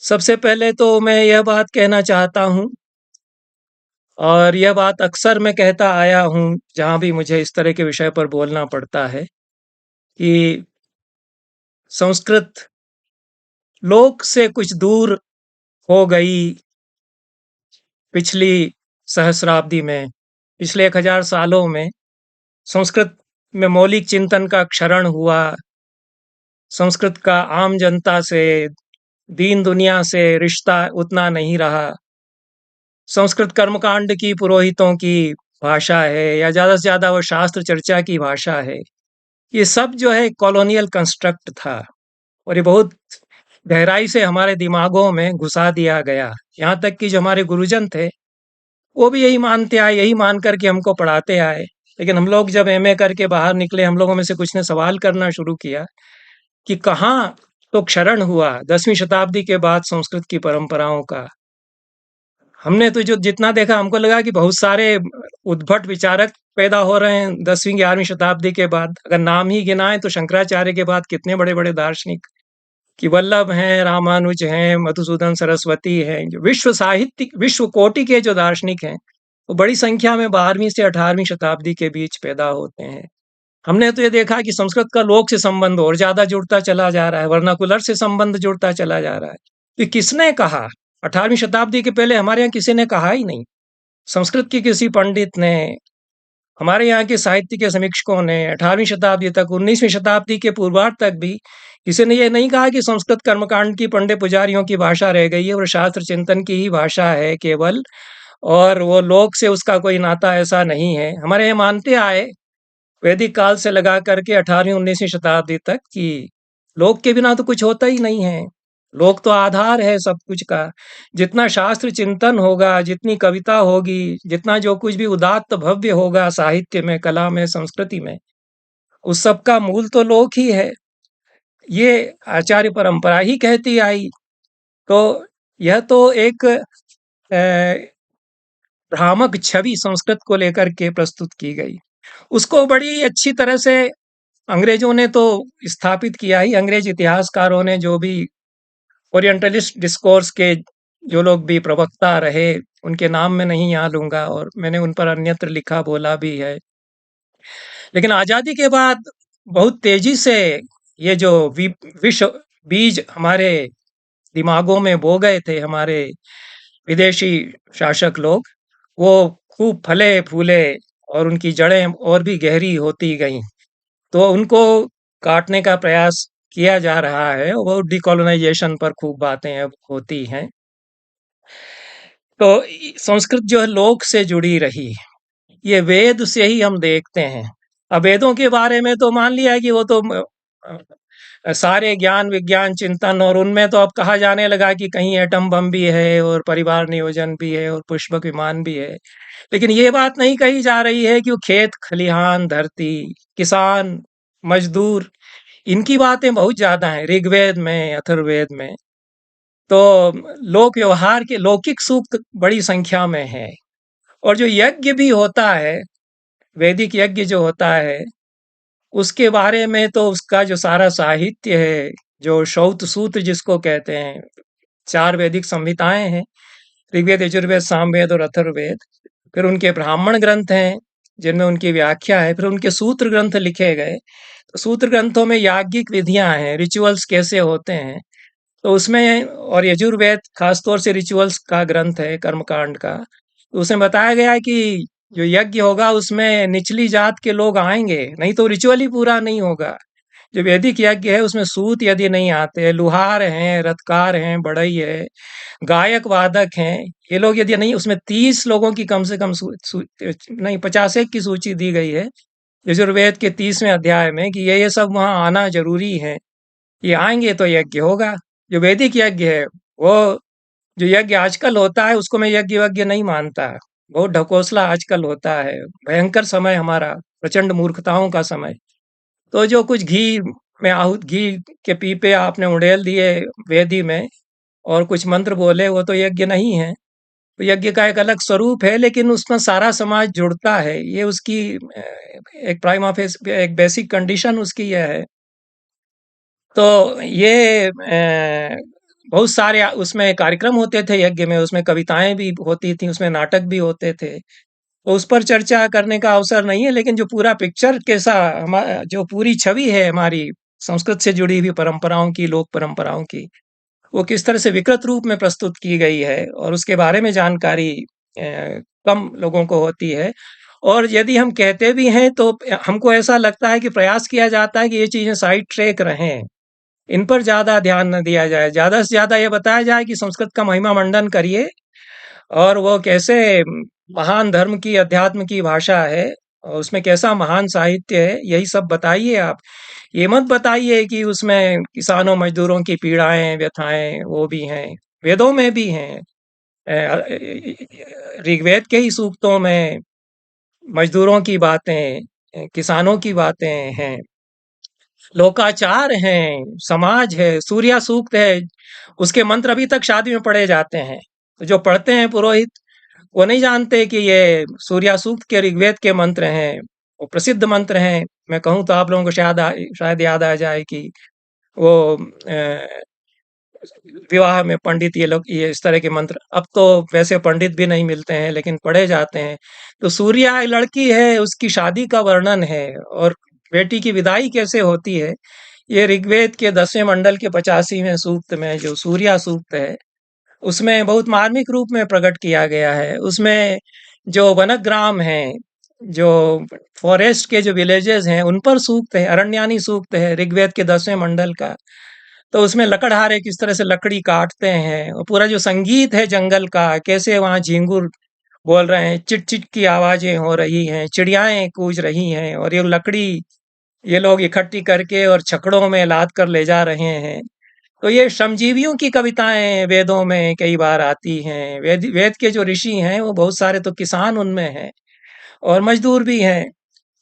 सबसे पहले तो मैं यह बात कहना चाहता हूँ और यह बात अक्सर मैं कहता आया हूँ, जहाँ भी मुझे इस तरह के विषय पर बोलना पड़ता है कि संस्कृत लोक से कुछ दूर हो गई पिछली सहस्राब्दी में, पिछले 1000 सालों में संस्कृत में मौलिक चिंतन का क्षरण हुआ। संस्कृत का आम जनता से, दीन दुनिया से रिश्ता उतना नहीं रहा। संस्कृत कर्मकांड की पुरोहितों की भाषा है या ज़्यादा से ज़्यादा वो शास्त्र चर्चा की भाषा है। ये सब जो है कॉलोनियल कंस्ट्रक्ट था और ये बहुत गहराई से हमारे दिमागों में घुसा दिया गया। यहाँ तक कि जो हमारे गुरुजन थे, वो भी यही मानते आए, यही मान कर के हमको पढ़ाते आए। लेकिन हम लोग जब एमए करके बाहर निकले, हम लोगों में से कुछ ने सवाल करना शुरू किया कि कहाँ तो क्षरण हुआ 10वीं शताब्दी के बाद संस्कृत की परंपराओं का। हमने तो जो जितना देखा हमको लगा कि बहुत सारे उद्भट विचारक पैदा हो रहे हैं 10वीं 11वीं शताब्दी के बाद। अगर नाम ही गिनाएं तो शंकराचार्य के बाद कितने बड़े-बड़े दार्शनिक कि वल्लभ हैं, रामानुज हैं, मधुसूदन सरस्वती हैं, जो विश्व साहित्य विश्व कोटि के जो दार्शनिक हैं, वो बड़ी संख्या में 12वीं से 18वीं शताब्दी के बीच पैदा होते हैं। हमने तो ये देखा कि संस्कृत का लोक से संबंध और ज्यादा जुड़ता चला जा रहा है, वर्नाकुलर से संबंध जुड़ता चला जा रहा है। ये किसने कहा? 18वीं शताब्दी के पहले हमारे यहाँ किसी ने कहा ही नहीं। संस्कृत के किसी पंडित ने, हमारे यहाँ के साहित्य के समीक्षकों ने 18वीं शताब्दी तक, 19वीं शताब्दी के पूर्वार्ध तक भी किसी ने ये नहीं कहा कि संस्कृत कर्मकांड की पंडित पुजारियों की भाषा रह गई है और शास्त्र चिंतन की ही भाषा है केवल, और वो लोक से उसका कोई नाता ऐसा नहीं है। हमारे यहाँ मानते आए वैदिक काल से लगा करके 18वीं 19वीं शताब्दी तक कि लोक के बिना तो कुछ होता ही नहीं है। लोक तो आधार है सब कुछ का। जितना शास्त्र चिंतन होगा, जितनी कविता होगी, जितना जो कुछ भी उदात्त भव्य होगा साहित्य में, कला में, संस्कृति में, उस सब का मूल तो लोक ही है। ये आचार्य परंपरा ही कहती आई। तो यह तो एक भ्रामक छवि संस्कृत को लेकर के प्रस्तुत की गई। उसको बड़ी अच्छी तरह से अंग्रेजों ने तो स्थापित किया ही। अंग्रेज इतिहासकारों ने, जो भी ओरिएंटलिस्ट डिस्कोर्स के जो लोग भी प्रवक्ता रहे, उनके नाम मैं नहीं यहाँ लूंगा और मैंने उन पर अन्यत्र लिखा बोला भी है। लेकिन आजादी के बाद बहुत तेजी से ये जो विश्व बीज हमारे दिमागों में बो गए थे, हमारे विदेशी शासक लोग, वो खूब फले फूले और उनकी जड़ें और भी गहरी होती गईं। तो उनको काटने का प्रयास किया जा रहा है। वो डिकोलोनाइजेशन पर खूब बातें अब होती हैं। तो संस्कृत जो है लोक से जुड़ी रही, ये वेद से ही हम देखते हैं। अब वेदों के बारे में तो मान लिया है कि वो तो सारे ज्ञान विज्ञान चिंतन, और उनमें तो अब कहा जाने लगा कि कहीं एटम बम भी है और परिवार नियोजन भी है और पुष्पक विमान भी है। लेकिन ये बात नहीं कही जा रही है कि वो खेत खलिहान, धरती, किसान, मजदूर, इनकी बातें बहुत ज्यादा हैं ऋग्वेद में, अथर्ववेद में। तो लोक व्यवहार के लौकिक सूक्त बड़ी संख्या में है। और जो यज्ञ भी होता है, वैदिक यज्ञ जो होता है, उसके बारे में तो उसका जो सारा साहित्य है, जो श्रौत सूत्र जिसको कहते हैं, 4 वैदिक संहिताएं हैं, ऋग्वेद, यजुर्वेद, सामवेद और अथर्ववेद। फिर उनके ब्राह्मण ग्रंथ हैं जिनमें उनकी व्याख्या है। फिर उनके सूत्र ग्रंथ लिखे गए। तो सूत्र ग्रंथों में याज्ञिक विधियां हैं, रिचुअल्स कैसे होते हैं, तो उसमें, और यजुर्वेद खासतौर से रिचुअल्स का ग्रंथ है कर्मकांड का, तो उसमें बताया गया है कि जो यज्ञ होगा उसमें निचली जात के लोग आएंगे, नहीं तो रिचुअल ही पूरा नहीं होगा। जो वैदिक यज्ञ है उसमें सूत यदि नहीं आते, लुहार हैं, रथकार हैं, बढ़ई है, गायक वादक हैं, ये लोग यदि नहीं, उसमें 30 लोगों की कम से कम नहीं 50 की सूची दी गई है यजुर्वेद के 30वें अध्याय में कि ये सब वहां आना जरूरी है। ये आएंगे तो यज्ञ होगा। जो वैदिक यज्ञ है, वो जो यज्ञ आजकल होता है उसको मैं यज्ञ वज्ञ नहीं मानता। बहुत ढकोसला आजकल होता है। भयंकर समय हमारा, प्रचंड मूर्खताओं का समय। तो जो कुछ घी में आहूत, घी के पीपे आपने उड़ेल दिए वेदी में और कुछ मंत्र बोले, वो तो यज्ञ नहीं है। तो यज्ञ का एक अलग स्वरूप है, लेकिन उसमें सारा समाज जुड़ता है। ये उसकी एक प्राइमा फेस एक बेसिक कंडीशन उसकी यह है। तो ये बहुत सारे उसमें कार्यक्रम होते थे यज्ञ में, उसमें कविताएँ भी होती थी, उसमें नाटक भी होते थे। तो उस पर चर्चा करने का अवसर नहीं है, लेकिन जो पूरा पिक्चर कैसा जो पूरी छवि है हमारी संस्कृत से जुड़ी हुई परंपराओं की, लोक परंपराओं की, वो किस तरह से विकृत रूप में प्रस्तुत की गई है और उसके बारे में जानकारी कम लोगों को होती है। और यदि हम कहते भी हैं तो हमको ऐसा लगता है कि प्रयास किया जाता है कि ये चीज़ें साइड ट्रैक रहें, इन पर ज़्यादा ध्यान न दिया जाए। ज़्यादा से ज़्यादा ये बताया जाए कि संस्कृत का महिमा मंडन करिए और वो कैसे महान धर्म की, अध्यात्म की भाषा है और उसमें कैसा महान साहित्य है, यही सब बताइए आप। ये मत बताइए कि उसमें किसानों मजदूरों की पीड़ाएँ, व्यथाएँ वो भी हैं, वेदों में भी हैं। ऋग्वेद के ही सूक्तों में मजदूरों की बातें, किसानों की बातें हैं, लोकाचार हैं, समाज है, सूर्या सूक्त है, उसके मंत्र अभी तक शादी में पढ़े जाते हैं। तो जो पढ़ते हैं पुरोहित, वो नहीं जानते कि ये सूर्या सूक्त के ऋग्वेद के मंत्र हैं, वो प्रसिद्ध मंत्र हैं। मैं कहूँ तो आप लोगों को शायद याद आ जाए कि वो विवाह में पंडित ये लोग ये इस तरह के मंत्र, अब तो वैसे पंडित भी नहीं मिलते हैं लेकिन पढ़े जाते हैं। तो सूर्या एक लड़की है, उसकी शादी का वर्णन है और बेटी की विदाई कैसे होती है, ये ऋग्वेद के 10वें मंडल के 85वें सूक्त में जो सूर्या सूक्त है, उसमें बहुत मार्मिक रूप में प्रकट किया गया है। उसमें जो वनग्राम हैं, जो फॉरेस्ट के जो विलेजेस हैं, उन पर सूक्त है, अरण्यानी सूक्त है ऋग्वेद के 10वें मंडल का। तो उसमें लकड़हारे किस तरह से लकड़ी काटते हैं और पूरा जो संगीत है जंगल का, कैसे वहाँ झिंगुर बोल रहे हैं, चिट-चिट की आवाज़ें हो रही हैं, चिड़ियाएँ कूज रही हैं और ये लकड़ी ये लोग इकट्ठी करके और छकड़ों में लाद कर ले जा रहे हैं। तो ये श्रमजीवियों की कविताएँ वेदों में कई बार आती हैं। वेद के जो ऋषि हैं, वो बहुत सारे तो किसान उनमें हैं और मज़दूर भी हैं।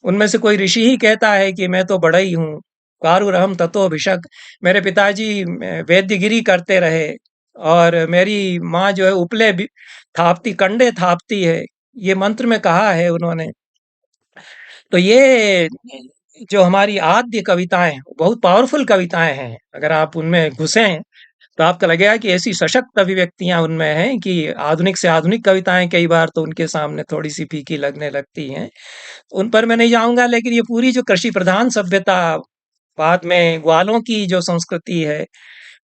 उनमें से कोई ऋषि ही कहता है कि मैं तो बढ़ई हूँ, कारुरहं ततो भिषक। मेरे पिताजी वैद्यगिरी करते रहे और मेरी माँ जो है उपले भी थापती, कंडे थापती है। ये मंत्र में कहा है उन्होंने। तो ये जो हमारी आद्य कविताएँ हैं, बहुत पावरफुल कविताएँ हैं। अगर आप उनमें घुसें, तो आपको लगेगा कि ऐसी सशक्त अभिव्यक्तियाँ उनमें हैं कि आधुनिक से आधुनिक कविताएँ कई बार तो उनके सामने थोड़ी-सी फीकी लगने लगती हैं। उन पर मैं नहीं जाऊँगा, लेकिन ये पूरी जो कृषि प्रधान सभ्यता, बाद में ग्वालों की जो संस्कृति है,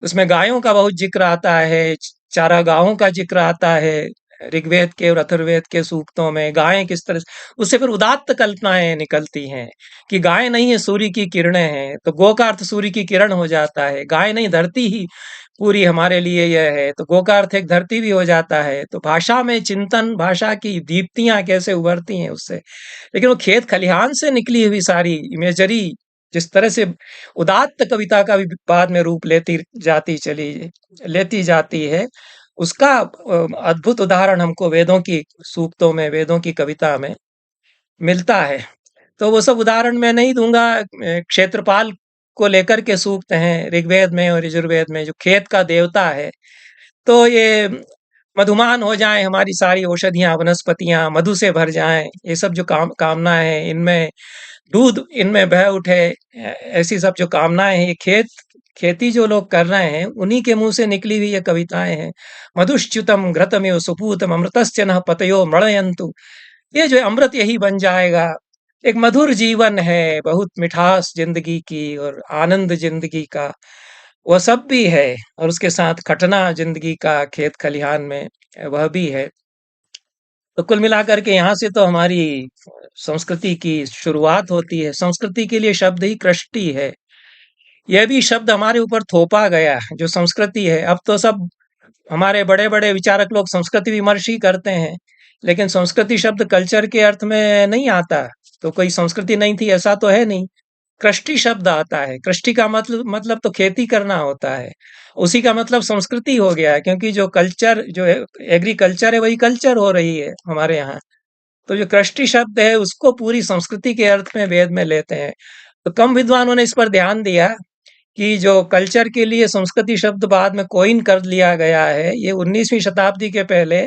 उसमें गायों का बहुत ज़िक्र आता है, चारागाहों का ज़िक्र आता है, ऋग्वेद के और अथर्ववेद के सूक्तों में गायें किस तरह से, उससे फिर उदात्त कल्पनाएँ निकलती हैं कि गाय नहीं है, सूर्य की किरणें हैं, तो गो का अर्थ सूर्य की किरण हो जाता है। गाय नहीं, धरती ही पूरी हमारे लिए यह है, तो गो का अर्थ एक धरती भी हो जाता है। तो भाषा में चिंतन, भाषा की दीप्तियाँ कैसे उभरती हैं उससे। लेकिन वो खेत खलिहान से निकली हुई सारी इमेजरी जिस तरह से उदात्त कविता का भी बाद में रूप लेती जाती है, उसका अद्भुत उदाहरण हमको वेदों की सूक्तों में, वेदों की कविता में मिलता है। तो वो सब उदाहरण मैं नहीं दूँगा। क्षेत्रपाल को लेकर के सूक्त हैं ऋग्वेद में और यजुर्वेद में, जो खेत का देवता है। तो ये मधुमान हो जाएँ हमारी सारी औषधियाँ, वनस्पतियाँ, मधु से भर जाएँ, ये सब जो कामनाएँ हैं, इनमें दूध इनमें बह उठे, ऐसी सब जो कामनाएँ हैं, ये खेती जो लोग कर रहे हैं, उन्हीं के मुँह से निकली हुई ये कविताएँ हैं। मधुश्च्युतम् घृतमिव सुपूतम् अमृतस्य नः पतयो मृणयन्तु। ये जो है अमृत यही बन जाएगा। एक मधुर जीवन है, बहुत मिठास ज़िंदगी की और आनंद ज़िंदगी का, वह सब भी है और उसके साथ खटना ज़िंदगी का खेत खलिहान में, वह भी है। तो कुल मिलाकर के यहाँ से तो हमारी संस्कृति की शुरुआत होती है। संस्कृति के लिए शब्द ही कृष्टि है। यह भी शब्द हमारे ऊपर थोपा गया है, जो संस्कृति है। अब तो सब हमारे बड़े-बड़े विचारक लोग संस्कृति विमर्श ही करते हैं, लेकिन संस्कृति शब्द कल्चर के अर्थ में नहीं आता। तो कोई संस्कृति नहीं थी ऐसा तो है नहीं। कृष्टि शब्द आता है। कृष्टि का मतलब तो खेती करना होता है। उसी का मतलब संस्कृति हो गया है, क्योंकि जो कल्चर जो है, एग्रीकल्चर है, वही कल्चर हो रही है हमारे यहाँ। तो जो कृष्टि शब्द है उसको पूरी संस्कृति के अर्थ में वेद में लेते हैं। तो कम विद्वानों ने इस पर ध्यान दिया कि जो कल्चर के लिए संस्कृति शब्द बाद में कॉइन कर लिया गया है, ये 19वीं शताब्दी के पहले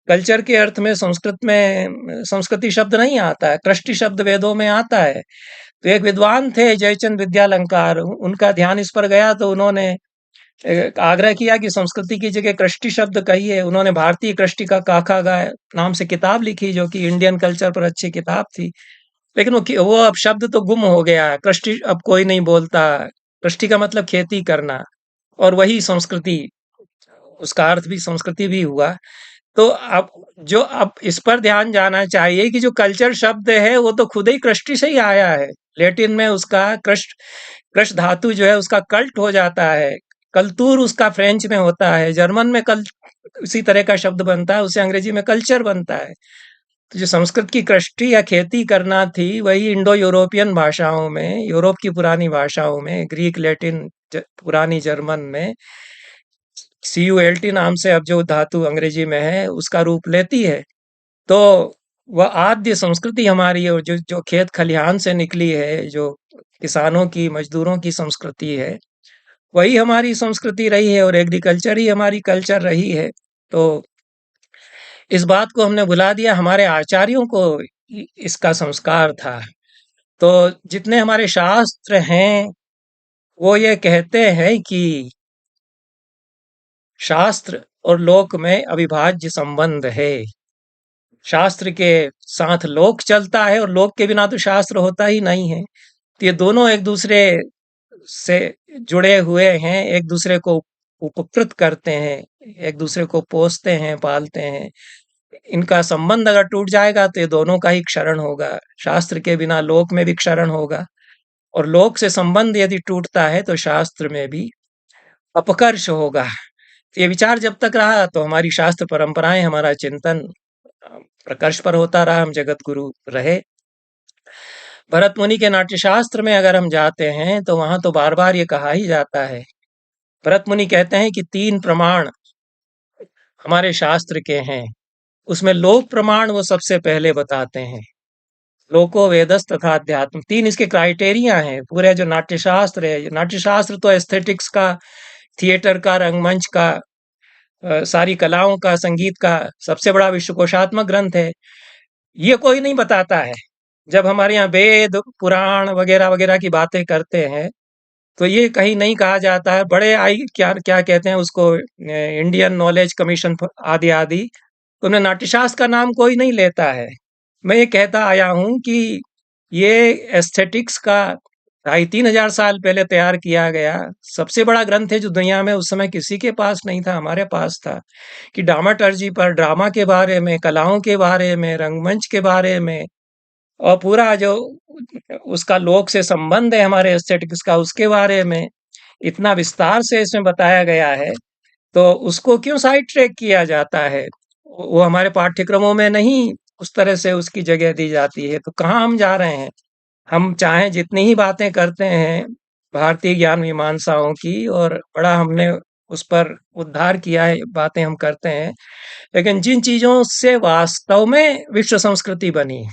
कल्चर के अर्थ में संस्कृत में संस्कृति शब्द नहीं आता है, कृष्टि शब्द वेदों में आता है। तो एक विद्वान थे जयचंद विद्यालंकार, उनका ध्यान इस पर गया तो उन्होंने आग्रह किया कि संस्कृति की जगह कृष्टि शब्द कहिए। उन्होंने भारतीय कृष्टि का खाका गाय नाम से किताब लिखी, जो कि इंडियन कल्चर पर अच्छी किताब थी। लेकिन वो अब शब्द तो गुम हो गया है, कृष्टि अब कोई नहीं बोलता। कृष्टि का मतलब खेती करना, और वही संस्कृति, उसका अर्थ भी संस्कृति भी हुआ। तो अब इस पर ध्यान जाना चाहिए कि जो कल्चर शब्द है वो तो खुद ही कृष्टि से ही आया है। लैटिन में उसका कृष्ट धातु जो है उसका कल्ट हो जाता है। कल्तूर उसका फ्रेंच में होता है, जर्मन में कल उसी तरह का शब्द बनता है, उसे अंग्रेजी में कल्चर बनता है। तो जो संस्कृत की कृष्टि या खेती करना थी, वही इंडो यूरोपियन भाषाओं में, यूरोप की पुरानी भाषाओं में, ग्रीक, लैटिन, पुरानी जर्मन में CULT नाम से अब जो धातु अंग्रेजी में है उसका रूप लेती है। तो वह आद्य संस्कृति हमारी है, और जो जो खेत खलिहान से निकली है, जो किसानों की, मजदूरों की संस्कृति है, वही हमारी संस्कृति रही है, और एग्रीकल्चर ही हमारी कल्चर रही है। तो इस बात को हमने भुला दिया, हमारे आचार्यों को इसका संस्कार था। तो जितने हमारे शास्त्र हैं वो ये कहते हैं कि शास्त्र और लोक में अविभाज्य संबंध है। शास्त्र के साथ लोक चलता है, और लोक के बिना तो शास्त्र होता ही नहीं है। तो ये दोनों एक दूसरे से जुड़े हुए हैं, एक दूसरे को उपकृत करते हैं, एक दूसरे को पोसते हैं, पालते हैं। इनका संबंध अगर टूट जाएगा तो ये दोनों का ही क्षरण होगा। शास्त्र के बिना लोक में भी क्षरण होगा, और लोक से संबंध यदि टूटता है तो शास्त्र में भी अपकर्ष होगा। ये विचार जब तक रहा तो हमारी शास्त्र परंपराएं, हमारा चिंतन प्रकर्ष पर होता रहा, हम जगत गुरु रहे। भरत मुनि के नाट्यशास्त्र में अगर हम जाते हैं तो वहां तो बार बार ये कहा ही जाता है। भरत मुनि कहते हैं कि 3 प्रमाण हमारे शास्त्र के हैं। उसमें लोक प्रमाण वो सबसे पहले बताते हैं। लोको वेदस तथा अध्यात्म, 3 इसके क्राइटेरिया हैं। पूरे जो नाट्यशास्त्र है, नाट्यशास्त्र तो एस्थेटिक्स का, थिएटर का, रंगमंच का, सारी कलाओं का, संगीत का सबसे बड़ा विश्वकोशात्मक ग्रंथ है। ये कोई नहीं बताता है। जब हमारे यहाँ वेद, पुराण वगैरह वगैरह की बातें करते हैं तो ये कहीं नहीं कहा जाता है। बड़े आई क्या क्या कहते हैं उसको, इंडियन नॉलेज कमीशन आदि आदि, उन्हें नाट्यशास्त्र का नाम कोई नहीं लेता है। मैं ये कहता आया हूँ कि ये एस्थेटिक्स का 2500 साल पहले तैयार किया गया सबसे बड़ा ग्रंथ है, जो दुनिया में उस समय किसी के पास नहीं था, हमारे पास था। कि ड्रामाटर्जी पर, ड्रामा के बारे में, कलाओं के बारे में, रंगमंच के बारे में, और पूरा जो उसका लोक से संबंध है हमारे एस्थेटिक्स का, उसके बारे में इतना विस्तार से इसमें बताया गया है। तो उसको क्यों साइड ट्रैक किया जाता है? वो हमारे पाठ्यक्रमों में नहीं उस तरह से उसकी जगह दी जाती है। तो कहाँ हम जा रहे हैं? हम चाहे जितनी ही बातें करते हैं भारतीय ज्ञान मीमांसाओं की, और बड़ा हमने उस पर उद्धार किया है, बातें हम करते हैं, लेकिन जिन चीजों से वास्तव में विश्व संस्कृति बनी,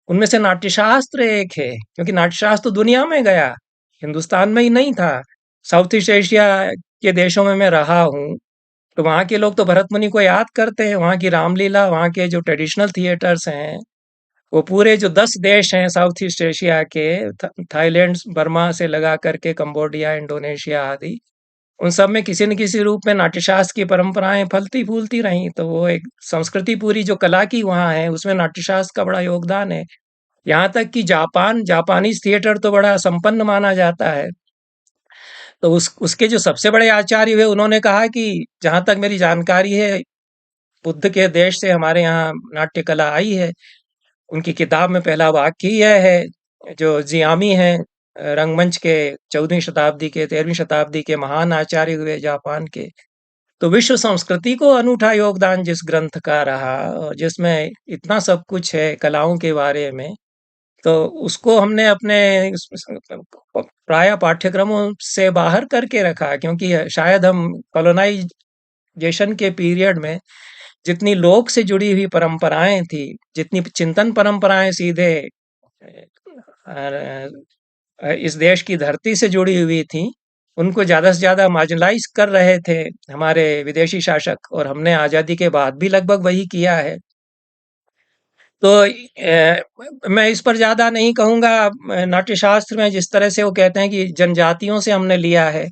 उनमें से नाट्यशास्त्र एक है। क्योंकि नाट्यशास्त्र तो दुनिया में गया, हिंदुस्तान में ही नहीं था। साउथ ईस्ट एशिया के देशों में मैं रहा हूँ, तो वहाँ के लोग तो भरत मुनि को याद करते हैं। वहाँ की रामलीला, वहाँ के जो ट्रेडिशनल थिएटर्स हैं, वो पूरे जो 10 देश हैं साउथ ईस्ट एशिया के, थाईलैंड, बर्मा से लगा करके कंबोडिया, इंडोनेशिया आदि, उन सब में किसी न किसी रूप में नाट्यशास्त्र की परंपराएं फलती फूलती रहीं। तो वो एक संस्कृति पूरी जो कला की वहाँ है, उसमें नाट्यशास्त्र का बड़ा योगदान है। यहाँ तक कि जापानीज थिएटर तो बड़ा संपन्न माना जाता है। तो उसके जो सबसे बड़े आचार्य हुए, उन्होंने कहा कि जहां तक मेरी जानकारी है, बुद्ध के देश से हमारे यहाँ नाट्य कला आई है। उनकी किताब में पहला वाक्य ही यह है। जो जियामी हैं, रंगमंच के 14वीं शताब्दी के, 13वीं शताब्दी के महान आचार्य हुए जापान के। तो विश्व संस्कृति को अनूठा योगदान जिस ग्रंथ का रहा, और जिसमें इतना सब कुछ है कलाओं के बारे में, तो उसको हमने अपने प्राय पाठ्यक्रमों से बाहर करके रखा। क्योंकि शायद हम कॉलोनाइजेशन के पीरियड में जितनी लोक से जुड़ी हुई परंपराएं थी, जितनी चिंतन परंपराएं सीधे इस देश की धरती से जुड़ी हुई थी, उनको ज्यादा से ज्यादा मार्जिनलाइज कर रहे थे हमारे विदेशी शासक, और हमने आजादी के बाद भी लगभग वही किया है। तो मैं इस पर ज़्यादा नहीं कहूँगा। नाट्यशास्त्र में जिस तरह से वो कहते हैं कि जनजातियों से हमने लिया है,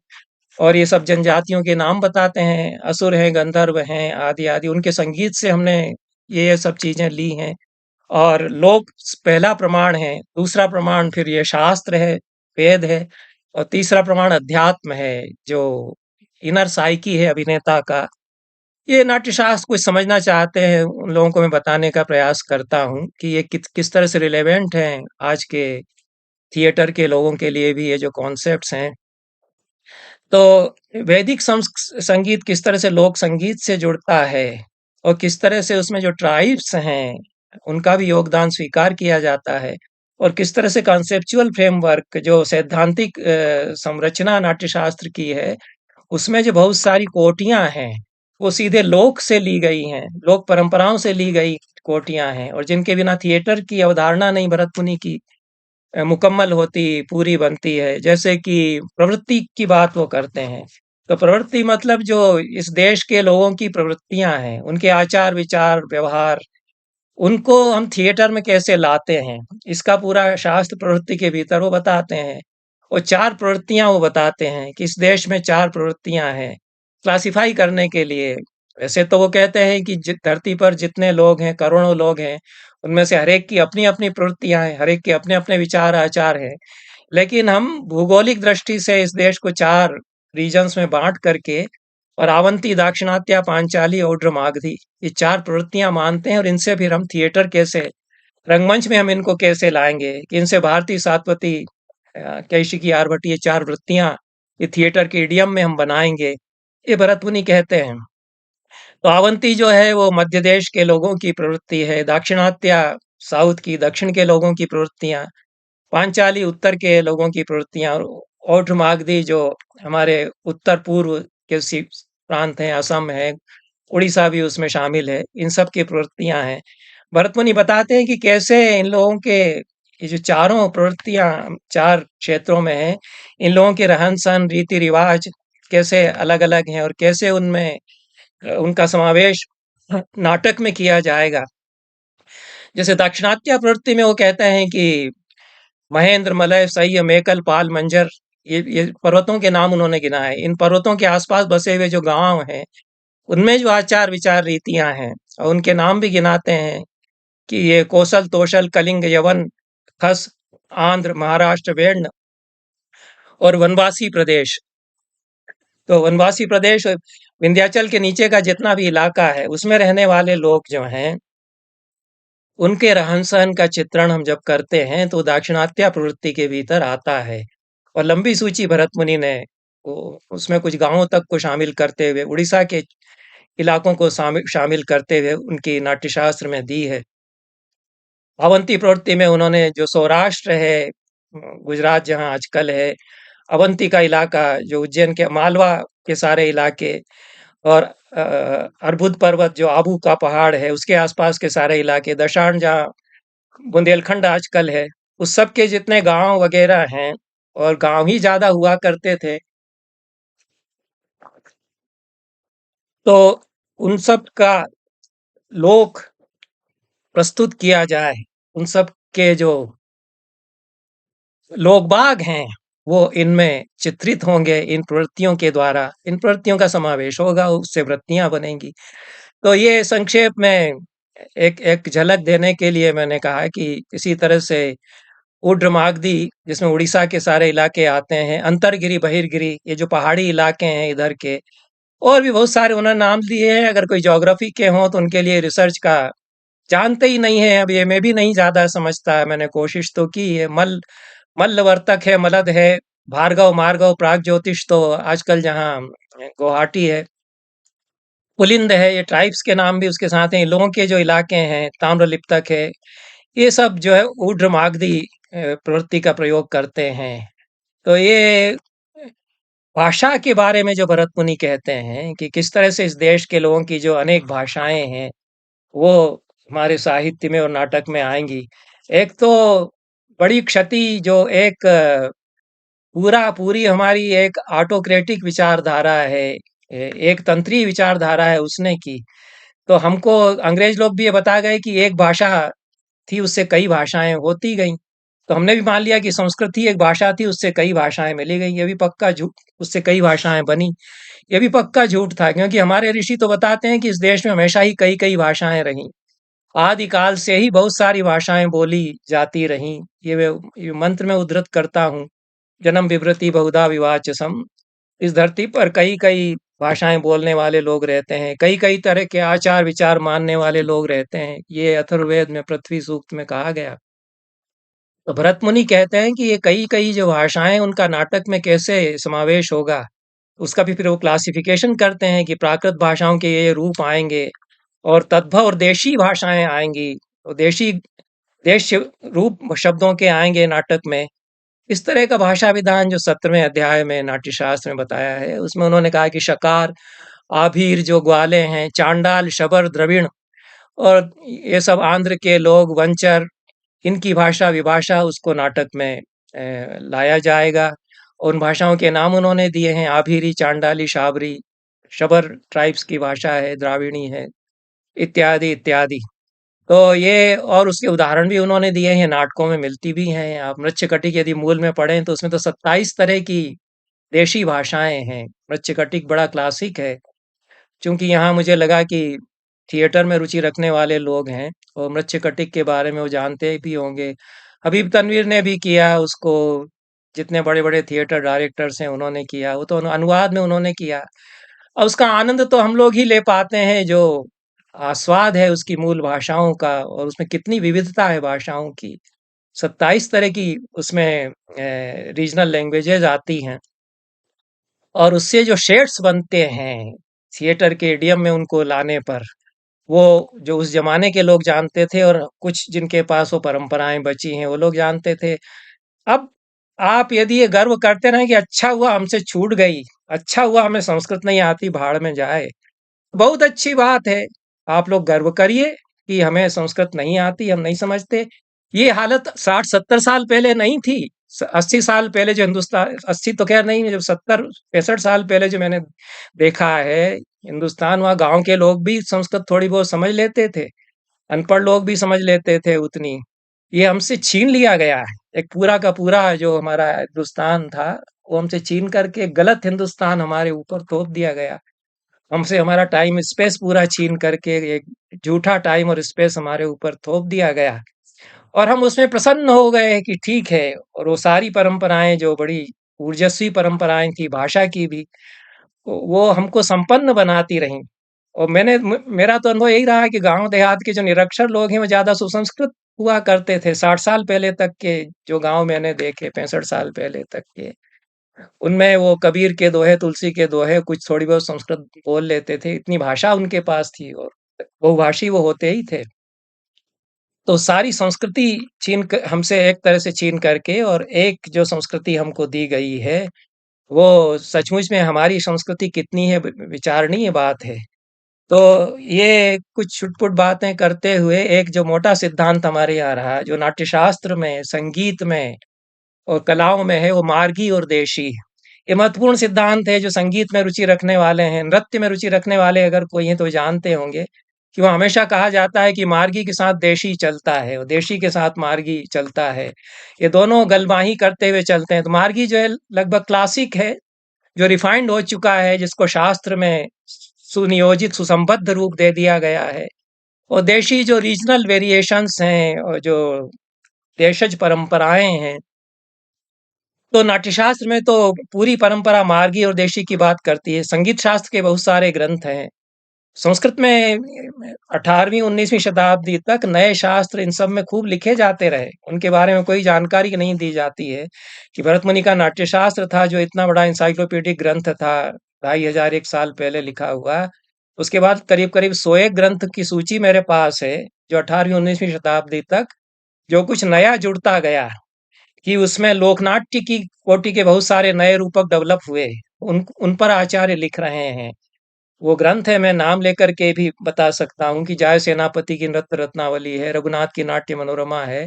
और ये सब जनजातियों के नाम बताते हैं, असुर हैं, गंधर्व हैं, आदि-आदि। उनके संगीत से हमने ये सब चीज़ें ली हैं। और लोक पहला प्रमाण है, दूसरा प्रमाण फिर ये शास्त्र है, वेद है, और तीसरा प्रमाण अध्यात्म है, जो इनर साइकी है अभिनेता का। ये नाट्यशास्त्र कुछ समझना चाहते हैं, उन लोगों को मैं बताने का प्रयास करता हूँ कि ये किस तरह से रिलेवेंट हैं आज के थिएटर के लोगों के लिए भी, ये जो कॉन्सेप्ट्स हैं। तो वैदिक संगीत किस तरह से लोक संगीत से जुड़ता है, और किस तरह से उसमें जो ट्राइब्स हैं उनका भी योगदान स्वीकार किया जाता है, और किस तरह से कॉन्सेप्चुअल फ्रेमवर्क जो सैद्धांतिक संरचना नाट्यशास्त्र की है, उसमें जो बहुत सारी कोटियां हैं वो सीधे लोक से ली गई हैं, लोक परंपराओं से ली गई कोटियां हैं, और जिनके बिना थिएटर की अवधारणा नहीं भरत मुनि की मुकम्मल होती, पूरी बनती है। जैसे कि प्रवृत्ति की बात वो करते हैं, तो प्रवृत्ति मतलब जो इस देश के लोगों की प्रवृत्तियां हैं, उनके आचार विचार व्यवहार, उनको हम थिएटर में कैसे लाते हैं, इसका पूरा शास्त्र प्रवृत्ति के भीतर वो बताते हैं। और चार प्रवृत्तियां वो बताते हैं कि इस देश में चार प्रवृत्तियां हैं, क्लासिफाई करने के लिए। वैसे तो वो कहते हैं कि धरती पर जितने लोग हैं, करोड़ों लोग हैं, उनमें से हर एक की अपनी अपनी प्रवृत्तियां हैं, हर एक के अपने अपने विचार आचार हैं। लेकिन हम भूगोलिक दृष्टि से इस देश को चार रीजन्स में बांट करके, और आवंती, दाक्षिणात्य, पांचाली, औड्र, मागधी, ये चार प्रवृत्तियां मानते हैं। और इनसे फिर हम थिएटर कैसे, रंगमंच में हम इनको कैसे लाएंगे, कि इनसे भारती, सातवती, कैशिकी, आर्भटी, ये चार वृत्तियां ये थिएटर के इडियम में हम बनाएंगे, ये भरत मुनि कहते हैं। तो आवंती जो है वो मध्य देश के लोगों की प्रवृत्ति है, दाक्षिणात्य साउथ की, दक्षिण के लोगों की प्रवृत्तियां, पांचाली उत्तर के लोगों की प्रवृत्तियां, और औड्र मागधी जो हमारे उत्तर पूर्व के प्रांत हैं, असम है, उड़ीसा भी उसमें शामिल है, इन सब की प्रवृत्तियां हैं। भरतमुनि बताते हैं कि कैसे इन लोगों के ये जो चारों प्रवृत्तियां चार क्षेत्रों में हैं, इन लोगों के रहन सहन, रीति रिवाज कैसे अलग अलग हैं, और कैसे उनमें उनका समावेश नाटक में किया जाएगा। जैसे दाक्षिणात्य प्रवृत्ति में वो कहते हैं कि महेंद्र, मलय, सह्य, मेकल, पाल, मंजर, ये पर्वतों के नाम उन्होंने गिनाए। इन पर्वतों के आसपास बसे हुए जो गांव हैं, उनमें जो आचार विचार रीतियां हैं, और उनके नाम भी गिनाते हैं कि ये कौशल, तोशल, कलिंग, यवन, खस, आंध्र, महाराष्ट्र, वेण्ण, और वनवासी प्रदेश। तो वनवासी प्रदेश विंध्याचल के नीचे का जितना भी इलाका है, उसमें रहने वाले लोग जो हैं, उनके रहन सहन का चित्रण हम जब करते हैं तो दाक्षिणात्य प्रवृत्ति के भीतर आता है। और लंबी सूची भरत मुनि ने उसमें कुछ गांवों तक को शामिल करते हुए, उड़ीसा के इलाकों को शामिल करते हुए उनकी नाट्यशास्त्र में दी है। अवंती प्रवृत्ति में उन्होंने जो सौराष्ट्र है, गुजरात जहाँ आजकल है, अवंती का इलाका, जो उज्जैन के मालवा के सारे इलाके, और अर्बुद पर्वत जो आबू का पहाड़ है उसके आसपास के सारे इलाके, दशाण जहाँ बुंदेलखंड आजकल है, उस सब के जितने गांव वगैरह हैं, और गांव ही ज्यादा हुआ करते थे, तो उन सब का लोक प्रस्तुत किया जाए। उन सब के जो लोग बाग हैं वो इनमें चित्रित होंगे, इन प्रवृत्तियों के द्वारा, इन प्रवृत्तियों का समावेश होगा, उससे वृत्तियां बनेंगी। तो ये संक्षेप में एक एक झलक देने के लिए मैंने कहा कि इसी तरह से उड्र मागधी, जिसमें उड़ीसा के सारे इलाके आते हैं, अंतरगिरी, बहिर्गिरी, ये जो पहाड़ी इलाके हैं इधर के, और भी बहुत सारे उन्होंने नाम दिए हैं। अगर कोई ज्योग्राफी के हों तो उनके लिए रिसर्च का जानते ही नहीं है, अब ये मैं भी नहीं ज्यादा समझता, मैंने कोशिश तो की है। मल्लवर्तक है, मलद है, भार्गव, मार्गव, प्राग ज्योतिष तो आजकल जहाँ गुवाहाटी है, पुलिंद है, ये ट्राइब्स के नाम भी उसके साथ हैं। इन लोगों के जो इलाके हैं, ताम्रलिप्तक है, ये सब जो है ऊड्र मागधी प्रवृत्ति का प्रयोग करते हैं। तो ये भाषा के बारे में जो भरत मुनि कहते हैं कि किस तरह से इस देश के लोगों की जो अनेक भाषाएं हैं वो हमारे साहित्य में और नाटक में आएंगी। एक तो बड़ी क्षति जो एक पूरी हमारी एक ऑटोक्रेटिक विचारधारा है, एक तंत्री विचारधारा है उसने की। तो हमको अंग्रेज लोग भी ये बता गए कि एक भाषा थी, उससे कई भाषाएं होती गई। तो हमने भी मान लिया कि संस्कृत ही एक भाषा थी, उससे कई भाषाएँ मिली गई। ये भी पक्का झूठ, उससे कई भाषाएँ बनी। ये भी पक्का झूठ था, क्योंकि हमारे ऋषि तो बताते हैं कि इस देश में हमेशा ही कई-कई भाषाएँ रहीं। आदिकाल से ही बहुत सारी भाषाएँ बोली जाती रहीं। ये मंत्र मैं उद्धृत करता हूँ, जन्म विवृति बहुधा विवाच सम। इस धरती पर कई-कई भाषाएँ बोलने वाले लोग रहते हैं, कई-कई तरह के आचार-विचार मानने वाले लोग रहते हैं। ये अथर्ववेद में पृथ्वी सूक्त में कहा गया। तो भरत मुनि कहते हैं कि ये कई-कई जो भाषाएँ हैं, उनका नाटक में कैसे समावेश होगा। उसका भी फिर वो क्लासिफ़िकेशन करते हैं कि प्राकृत भाषाओं के ये रूप आएँगे और तद्भव और देशी भाषाएँ आएँगी। तो देश रूप शब्दों के आएँगे नाटक में। इस तरह का भाषा विधान जो 17वें अध्याय में नाट्यशास्त्र में बताया है, उसमें उन्होंने कहा कि शकार, आभीर जो ग्वाले हैं, चांडाल, शबर, द्रविड़ और ये सब आंध्र के लोग, वंचर, इनकी भाषा विभाषा उसको नाटक में लाया जाएगा। और उन भाषाओं के नाम उन्होंने दिए हैं, आभीरी, चांडाली, शाबरी, शबर ट्राइब्स की भाषा है, द्राविणी है, इत्यादि इत्यादि। तो ये और उसके उदाहरण भी उन्होंने दिए हैं, नाटकों में मिलती भी हैं। आप मृच्छकटिक यदि मूल में पढ़ें तो उसमें तो 27 तरह की देशी भाषाएं हैं। मृच्छकटिक बड़ा क्लासिक है, क्योंकि यहाँ मुझे लगा कि थिएटर में रुचि रखने वाले लोग हैं और मृच्छकटिक के बारे में वो जानते भी होंगे। हबीब तनवीर ने भी किया उसको, जितने बड़े-बड़े थिएटर डायरेक्टर्स हैं उन्होंने किया, वो तो अनुवाद में उन्होंने किया। और उसका आनंद तो हम लोग ही ले पाते हैं जो आस्वाद है उसकी मूल भाषाओं का, और उसमें कितनी विविधता है भाषाओं की। 27 तरह की उसमें रीजनल लैंग्वेजेज़ आती हैं और उससे जो शेड्स बनते हैं, थिएटर के इडियम में उनको लाने पर, वो जो उस ज़माने के लोग जानते थे और कुछ जिनके पास वो परंपराएँ बची हैं, वो लोग जानते थे। अब आप यदि ये गर्व करते रहें कि अच्छा हुआ हमसे छूट गई, अच्छा हुआ हमें संस्कृत नहीं आती, भाड़ में जाए। बहुत अच्छी बात है। आप लोग गर्व करिए कि हमें संस्कृत नहीं आती, हम नहीं समझते। ये हालत 60-70 साल पहले नहीं थी। 80 साल पहले जो हिंदुस्तान, 80 तो खैर नहीं, जब 70-65 साल पहले जो मैंने देखा है हिंदुस्तान, वहाँ गांव के लोग भी संस्कृत थोड़ी बहुत समझ लेते थे, अनपढ़ लोग भी समझ लेते थे उतनी। ये हमसे छीन लिया गया है। एक पूरा का पूरा जो हमारा हिंदुस्तान था, वो हमसे छीन करके गलत हिंदुस्तान हमारे ऊपर थोप दिया गया। हमसे हमारा टाइम स्पेस पूरा छीन करके एक झूठा टाइम और स्पेस हमारे ऊपर थोप दिया गया और हम उसमें प्रसन्न हो गए कि ठीक है। और वो सारी परंपराएं जो बड़ी ऊर्जस्वी परंपराएं थी भाषा की भी, वो हमको संपन्न बनाती रहीं। और मेरा तो अनुभव यही रहा कि गांव देहात के जो निरक्षर लोग हैं वो ज्यादा सुसंस्कृत हुआ करते थे। 60 साल पहले तक के जो गांव मैंने देखे, 65 साल पहले तक के, उनमें वो कबीर के दोहे, तुलसी के दोहे, कुछ थोड़ी बहुत संस्कृत बोल लेते थे, इतनी भाषा उनके पास थी और बहुभाषी वो होते ही थे। तो सारी संस्कृति हमसे एक तरह से छीन करके और एक जो संस्कृति हमको दी गई है, वो सचमुच में हमारी संस्कृति कितनी है विचारणीय बात है। तो ये कुछ छुटपुट बातें करते हुए एक जो मोटा सिद्धांत हमारे यहाँ रहा, जो नाट्यशास्त्र में, संगीत में और कलाओं में है, वो मार्गी और देशी। ये महत्वपूर्ण सिद्धांत है जो संगीत में रुचि रखने वाले हैं, नृत्य में रुचि रखने वाले अगर कोई हैं तो जानते होंगे कि वो हमेशा कहा जाता है कि मार्गी के साथ देशी चलता है और देशी के साथ मार्गी चलता है। ये दोनों गलमाही करते हुए चलते हैं। तो मार्गी जो है लगभग क्लासिक है, जो रिफाइंड हो चुका है, जिसको शास्त्र में सुनियोजित, सुसंबद्ध रूप दे दिया गया है। और देशी जो रीजनल वेरिएशंस हैं और जो देशज परंपराएं हैं, तो नाट्यशास्त्र में तो पूरी परंपरा मार्गी और देशी की बात करती है। संगीत शास्त्र के बहुत सारे ग्रंथ हैं। संस्कृत में 18वीं 19वीं शताब्दी तक नए शास्त्र इन सब में खूब लिखे जाते रहे। उनके बारे में कोई जानकारी नहीं दी जाती है कि भरत मुनि का नाट्यशास्त्र था जो इतना बड़ा इंसाइक्लोपीडिक ग्रंथ था, 2500 एक साल पहले लिखा हुआ। उसके बाद करीब-करीब 100 ग्रंथ की सूची मेरे पास है, जो 18वीं 19वीं शताब्दी तक जो कुछ नया जुड़ता गया, कि उसमें लोकनाट्य की कोटि के बहुत सारे नए रूपक डेवलप हुए। उन पर आचार्य लिख रहे हैं। वो ग्रंथ है, मैं नाम लेकर के भी बता सकता हूँ कि जय सेनापति की नृत्य रत्नावली है, रघुनाथ की नाट्य मनोरमा है।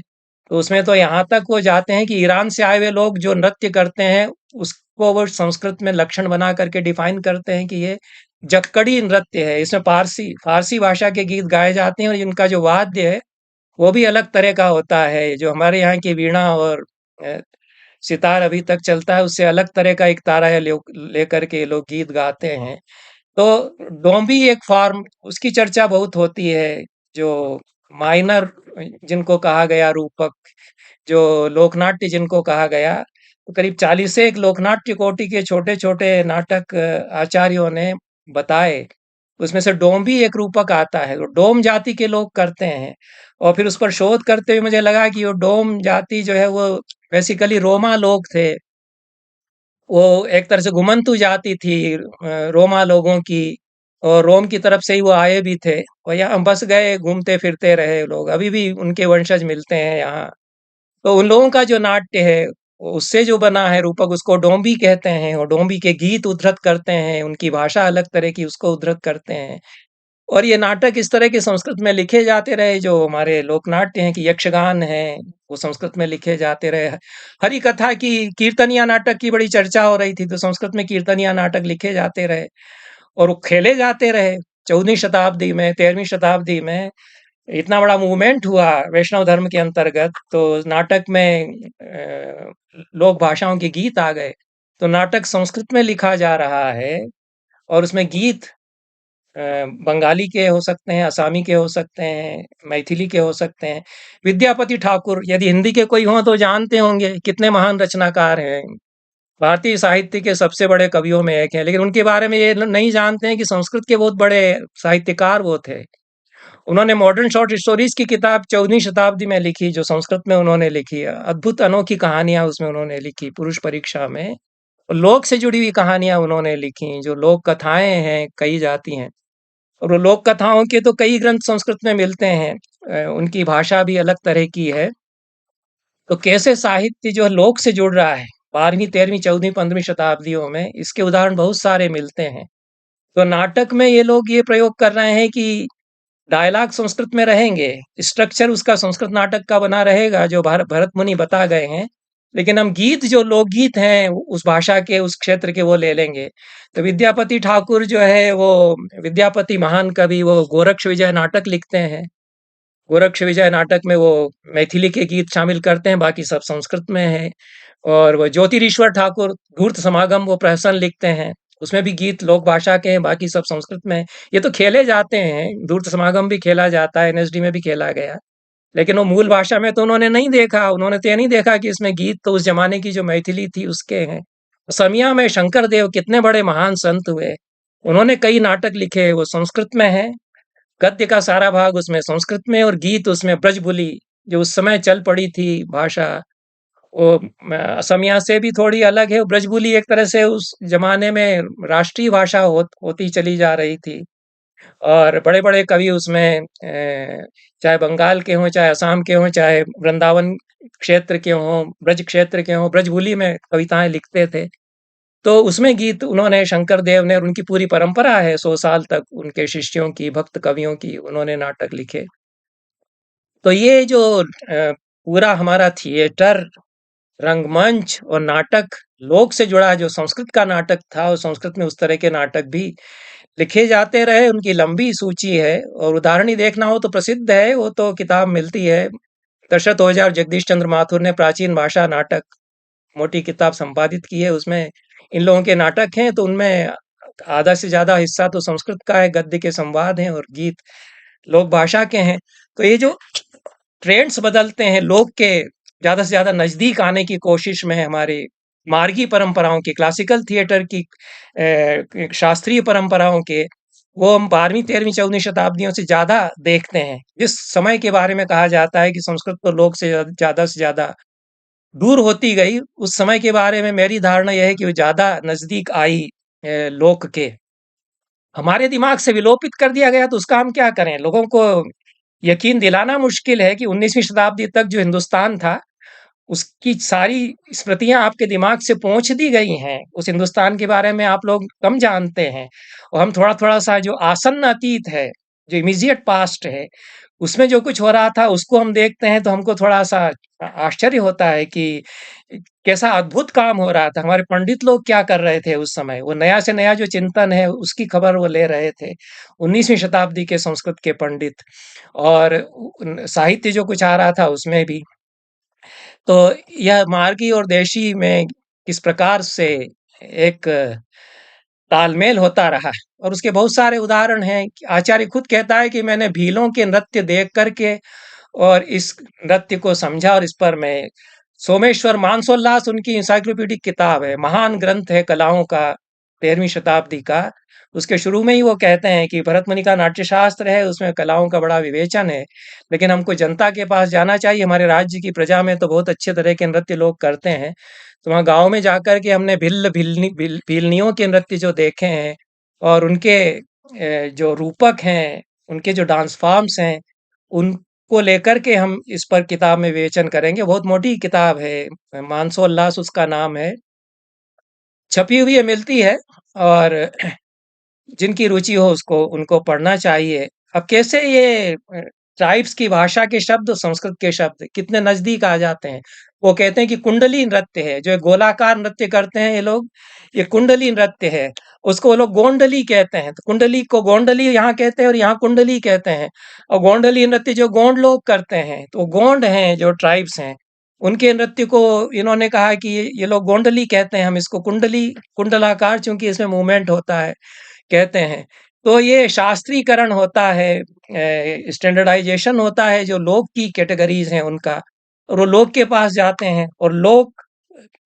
तो उसमें तो यहाँ तक वो जाते हैं कि ईरान से आए हुए लोग जो नृत्य करते हैं, उसको वो संस्कृत में लक्षण बना करके डिफाइन करते हैं कि ये जक्कड़ी नृत्य है। इसमें फारसी फारसी भाषा के गीत गाए जाते हैं और इनका जो वाद्य है वो भी अलग तरह का होता है। जो हमारे यहाँ की वीणा और सितार अभी तक चलता है, उससे अलग तरह का एक तारा है लेकर के लोग गीत गाते हैं। तो डोंबी एक फॉर्म, उसकी चर्चा बहुत होती है। जो माइनर जिनको कहा गया रूपक, जो लोकनाट्य जिनको कहा गया, तो करीब 40 से एक लोकनाट्य कोटि के छोटे-छोटे नाटक आचार्यों ने बताए। उसमें से डोंबी एक रूपक आता है, वो डोम जाति के लोग करते हैं। और फिर उस पर शोध करते हुए मुझे लगा कि वो डोम जाति जो है वो बेसिकली रोमा लोग थे। वो एक तरह से घुमंतू जाति थी रोमा लोगों की, और रोम की तरफ से ही वो आए भी थे और यहाँ बस गए, घूमते फिरते रहे लोग। अभी भी उनके वंशज मिलते हैं यहाँ। तो उन लोगों का जो नाट्य है, उससे जो बना है रूपक, उसको डोंबी कहते हैं। और डोंबी के गीत उद्धृत करते हैं, उनकी भाषा अलग तरह की, उसको उद्धृत करते हैं। और ये नाटक इस तरह के संस्कृत में लिखे जाते रहे, जो हमारे लोकनाट्य हैं कि यक्षगान है, वो संस्कृत में लिखे जाते रहे। हरि कथा की, कीर्तनिया नाटक की बड़ी चर्चा हो रही थी, तो संस्कृत में कीर्तनिया नाटक लिखे जाते रहे और वो खेले जाते रहे। 14वीं शताब्दी में, 13वीं शताब्दी में इतना बड़ा मूवमेंट हुआ वैष्णव धर्म के अंतर्गत, तो नाटक में लोक भाषाओं के गीत आ गए। तो नाटक संस्कृत में लिखा जा रहा है और उसमें गीत बंगाली के हो सकते हैं, असामी के हो सकते हैं, मैथिली के हो सकते हैं। विद्यापति ठाकुर यदि हिंदी के कोई हों तो जानते होंगे, कितने महान रचनाकार हैं। भारतीय साहित्य के सबसे बड़े कवियों में एक हैं, लेकिन उनके बारे में ये नहीं जानते हैं कि संस्कृत के बहुत बड़े साहित्यकार वो थे। उन्होंने मॉडर्न शॉर्ट स्टोरीज की किताब 14वीं शताब्दी में लिखी, जो संस्कृत में उन्होंने लिखी है। अद्भुत अनोखी कहानियां उसमें उन्होंने लिखी, पुरुष परीक्षा में। लोक से जुड़ी हुई कहानियां उन्होंने लिखी, जो लोक कथाएं हैं, कही जाती हैं। और वो लोक कथाओं के तो कई ग्रंथ संस्कृत में मिलते हैं। उनकी भाषा भी अलग तरह की है। तो कैसे साहित्य जो है लोक से जुड़ रहा है 12वीं, 13वीं, 14वीं, 15वीं शताब्दियों में, इसके उदाहरण बहुत सारे मिलते हैं। तो नाटक में ये लोग ये प्रयोग कर रहे हैं कि डायलॉग संस्कृत में रहेंगे, स्ट्रक्चर उसका संस्कृत नाटक का बना रहेगा, जो भरत मुनि बता गए हैं। लेकिन हम गीत, जो लोकगीत हैं, उस भाषा के, उस क्षेत्र के, वो ले लेंगे। तो विद्यापति ठाकुर जो है वो, विद्यापति महान कवि, वो गोरक्ष विजय नाटक लिखते हैं। गोरक्ष विजय नाटक में वो मैथिली के गीत शामिल करते हैं, बाकी सब संस्कृत में है। और वो ज्योतिरीश्वर ठाकुर धूर्त समागम वो प्रहसन लिखते हैं, उसमें भी गीत लोक भाषा के हैं, बाकी सब संस्कृत में है। ये तो खेले जाते हैं, धूर्त समागम भी खेला जाता है, एनएसडी में भी खेला गया। लेकिन वो मूल भाषा में तो उन्होंने नहीं देखा, उन्होंने तो ये नहीं देखा कि इसमें गीत तो उस जमाने की जो मैथिली थी उसके हैं। समिया में शंकर देव कितने बड़े महान संत हुए, उन्होंने कई नाटक लिखे, वो संस्कृत में है। गद्य का सारा भाग उसमें संस्कृत में, और गीत उसमें ब्रजबुली, जो उस समय चल पड़ी थी भाषा, वो असमिया से भी थोड़ी अलग है। ब्रजबुली एक तरह से उस जमाने में राष्ट्रीय भाषा होती चली जा रही थी। और बड़े-बड़े कवि उसमें चाहे बंगाल के हों, चाहे असम के हों, चाहे वृंदावन क्षेत्र के हों, ब्रज क्षेत्र के हों, ब्रजबुली में कविताएँ लिखते थे। तो उसमें गीत उन्होंने, शंकर देव ने, और उनकी पूरी परंपरा है 100 साल तक उनके शिष्यों की, भक्त कवियों की, उन्होंने नाटक लिखे। तो ये जो पूरा हमारा थिएटर, रंगमंच और नाटक, लोक से जुड़ा जो संस्कृत का नाटक था, और संस्कृत में उस तरह के नाटक भी लिखे जाते रहे, उनकी लंबी सूची है। और उदाहरण ही देखना हो तो प्रसिद्ध है, वो तो किताब मिलती है, दशरथ ओझा और जगदीश चंद्र माथुर ने प्राचीन भाषा नाटक, मोटी किताब संपादित की है। उसमें इन लोगों के नाटक हैं, तो उनमें आधा से ज्यादा हिस्सा तो संस्कृत का है, गद्य के संवाद हैं और गीत लोक भाषा के हैं। तो ये जो ट्रेंड्स बदलते हैं, लोक के ज्यादा से ज्यादा नजदीक आने की कोशिश में है, हमारे मार्गी परंपराओं की, क्लासिकल थिएटर की, शास्त्रीय परंपराओं के, वो हम 12वीं, 13वीं, 14वीं शताब्दियों से ज्यादा देखते हैं। जिस समय के बारे में कहा जाता है कि संस्कृत तो लोक से ज्यादा दूर होती गई, उस समय के बारे में मेरी धारणा यह है कि वो ज्यादा नजदीक आई लोक के। हमारे दिमाग से विलोपित कर दिया गया, तो उसका हम क्या करें? लोगों को यकीन दिलाना मुश्किल है कि 19वीं शताब्दी तक जो हिंदुस्तान था, उसकी सारी स्मृतियां आपके दिमाग से पोंछ दी गई हैं। उस हिंदुस्तान के बारे में आप लोग कम जानते हैं, और हम थोड़ा थोड़ा सा जो आसन्न अतीत है, जो इमीडिएट पास्ट है, उसमें जो कुछ हो रहा था उसको हम देखते हैं तो हमको थोड़ा-सा आश्चर्य होता है कि कैसा अद्भुत काम हो रहा था। हमारे पंडित लोग क्या कर रहे थे उस समय? वो नया से नया जो चिंतन है उसकी खबर वो ले रहे थे। 19वीं शताब्दी के संस्कृत के पंडित और साहित्य जो कुछ आ रहा था उसमें भी। तो यह मार्गी और देशी में किस प्रकार से एक तालमेल होता रहा है और उसके बहुत सारे उदाहरण हैं। आचार्य खुद कहता है कि मैंने भीलों के नृत्य देख करके और इस नृत्य को समझा और इस पर मैं सोमेश्वर मानसोल्लास उनकी इंसाइक्लोपीडिक किताब है, महान ग्रंथ है कलाओं का, 13वीं शताब्दी का। उसके शुरू में ही वो कहते हैं कि भरत मुनि का नाट्यशास्त्र है, उसमें कलाओं का बड़ा विवेचन है, लेकिन हमको जनता के पास जाना चाहिए। हमारे राज्य की प्रजा में तो बहुत अच्छे तरह के नृत्य लोग करते हैं, तो वहाँ गाँव में जाकर के हमने भीलनियों के नृत्य जो देखे हैं और उनके जो रूपक हैं, उनके जो डांस फॉर्म्स हैं, उनको लेकर के हम इस पर किताब में विवेचन करेंगे। बहुत मोटी किताब है, मानसोल्लास उसका नाम है। छपी हुई है, मिलती है और जिनकी रुचि हो उसको उनको पढ़ना चाहिए। अब कैसे ये ट्राइब्स की भाषा के शब्द संस्कृत के शब्द कितने नजदीक आ जाते हैं। वो कहते हैं कि कुंडली नृत्य है, जो गोलाकार नृत्य करते हैं ये लोग, ये कुंडली नृत्य है। उसको वो लोग गोंडली कहते हैं, तो कुंडली को गोंडली यहाँ कहते हैं और यहाँ कुंडली कहते हैं। और गोंडली नृत्य जो गोंड लोग करते हैं, तो गोंड हैं जो ट्राइब्स हैं, उनके नृत्य को इन्होंने कहा कि ये लोग गोंडली कहते हैं, हम इसको कुंडली, कुंडलाकार चूंकि इसमें मूवमेंट होता है कहते हैं। तो ये शास्त्रीकरण होता है, स्टैंडर्डाइजेशन होता है जो लोग की कैटेगरीज हैं उनका, और वो लोग के पास जाते हैं और लोग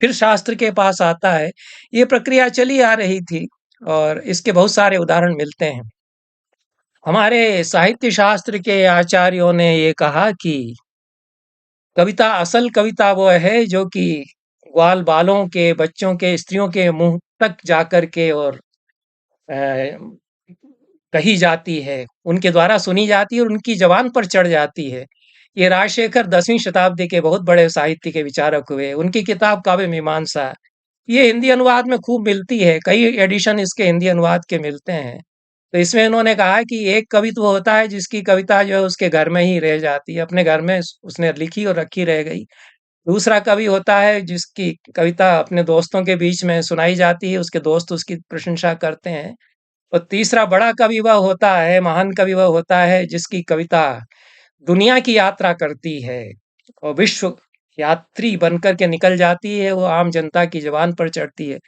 फिर शास्त्र के पास आता है। ये प्रक्रिया चली आ रही थी और इसके बहुत सारे उदाहरण मिलते हैं। हमारे साहित्य शास्त्र के आचार्यों ने ये कहा कि कविता, असल कविता वो है जो कि ग्वाल बालों के, बच्चों के, स्त्रियों के मुंह तक जाकर के और अ, कही जाती है, उनके द्वारा सुनी जाती है और उनकी ज़बान पर चढ़ जाती है। ये राजशेखर 10वीं शताब्दी के बहुत बड़े साहित्य के विचारक हुए। उनकी किताब काव्य मीमांसा, ये हिंदी अनुवाद में खूब मिलती है, कई एडिशन इसके हिंदी अनुवाद के मिलते हैं। तो इसमें इन्होंने कहा है कि एक कवि तो वो होता है जिसकी कविता जो है उसके घर में ही रह जाती है, अपने घर में उसने लिखी और रखी रह गई। दूसरा कवि होता है जिसकी कविता अपने दोस्तों के बीच में सुनाई जाती है, उसके दोस्त उसकी प्रशंसा करते हैं। और तीसरा बड़ा कवि वह होता है, महान कवि वह होता है जिसकी कविता दुनिया की यात्रा करती है और विश्व यात्री बनकर के निकल जाती है, वो आम जनता की ज़ुबान पर चढ़ती है।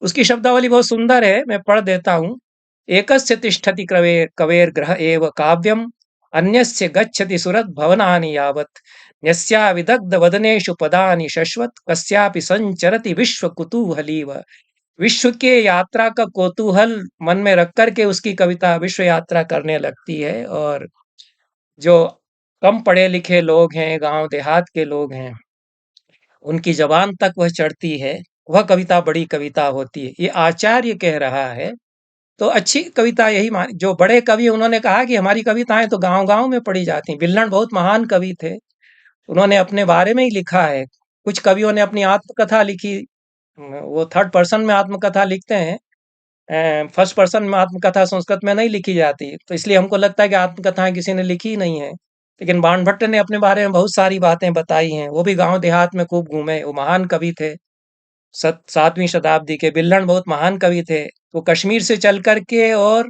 उसकी शब्दावली बहुत सुंदर है, मैं पढ़ देता हूँ। एकस्य तिष्ठति कवेर्ग्रह एव काव्यम्, अन्यस्य गच्छति सुरद्भवनानि यावत्, यस्या विदग्ध वदनेषु पदानि शश्वत्, कस्यापि संचरति विश्व कुतूहलीव। विश्व के यात्रा का कौतूहल मन में रख कर के उसकी कविता विश्व यात्रा करने लगती है और जो कम पढ़े लिखे लोग हैं, गांव देहात के लोग हैं, उनकी जबान तक वह चढ़ती है। वह कविता बड़ी कविता होती है, ये आचार्य कह रहा है। तो अच्छी कविता यही मान, जो बड़े कवि उन्होंने कहा कि हमारी कविताएं तो गांव गांव में पढ़ी जाती हैं। बिल्हण बहुत महान कवि थे, उन्होंने अपने बारे में ही लिखा है। कुछ कवियों ने अपनी आत्मकथा लिखी, वो थर्ड पर्सन में आत्मकथा लिखते हैं, फर्स्ट पर्सन में आत्मकथा संस्कृत में नहीं लिखी जाती, तो इसलिए हमको लगता है कि आत्मकथाएं किसी ने लिखी ही नहीं है। लेकिन बाणभट्ट ने अपने बारे में बहुत सारी बातें बताई हैं, वो भी गांव देहात में खूब घूमे, वो महान कवि थे। 7वीं शताब्दी के बिल्हण बहुत महान कवि थे। वो कश्मीर से चल करके और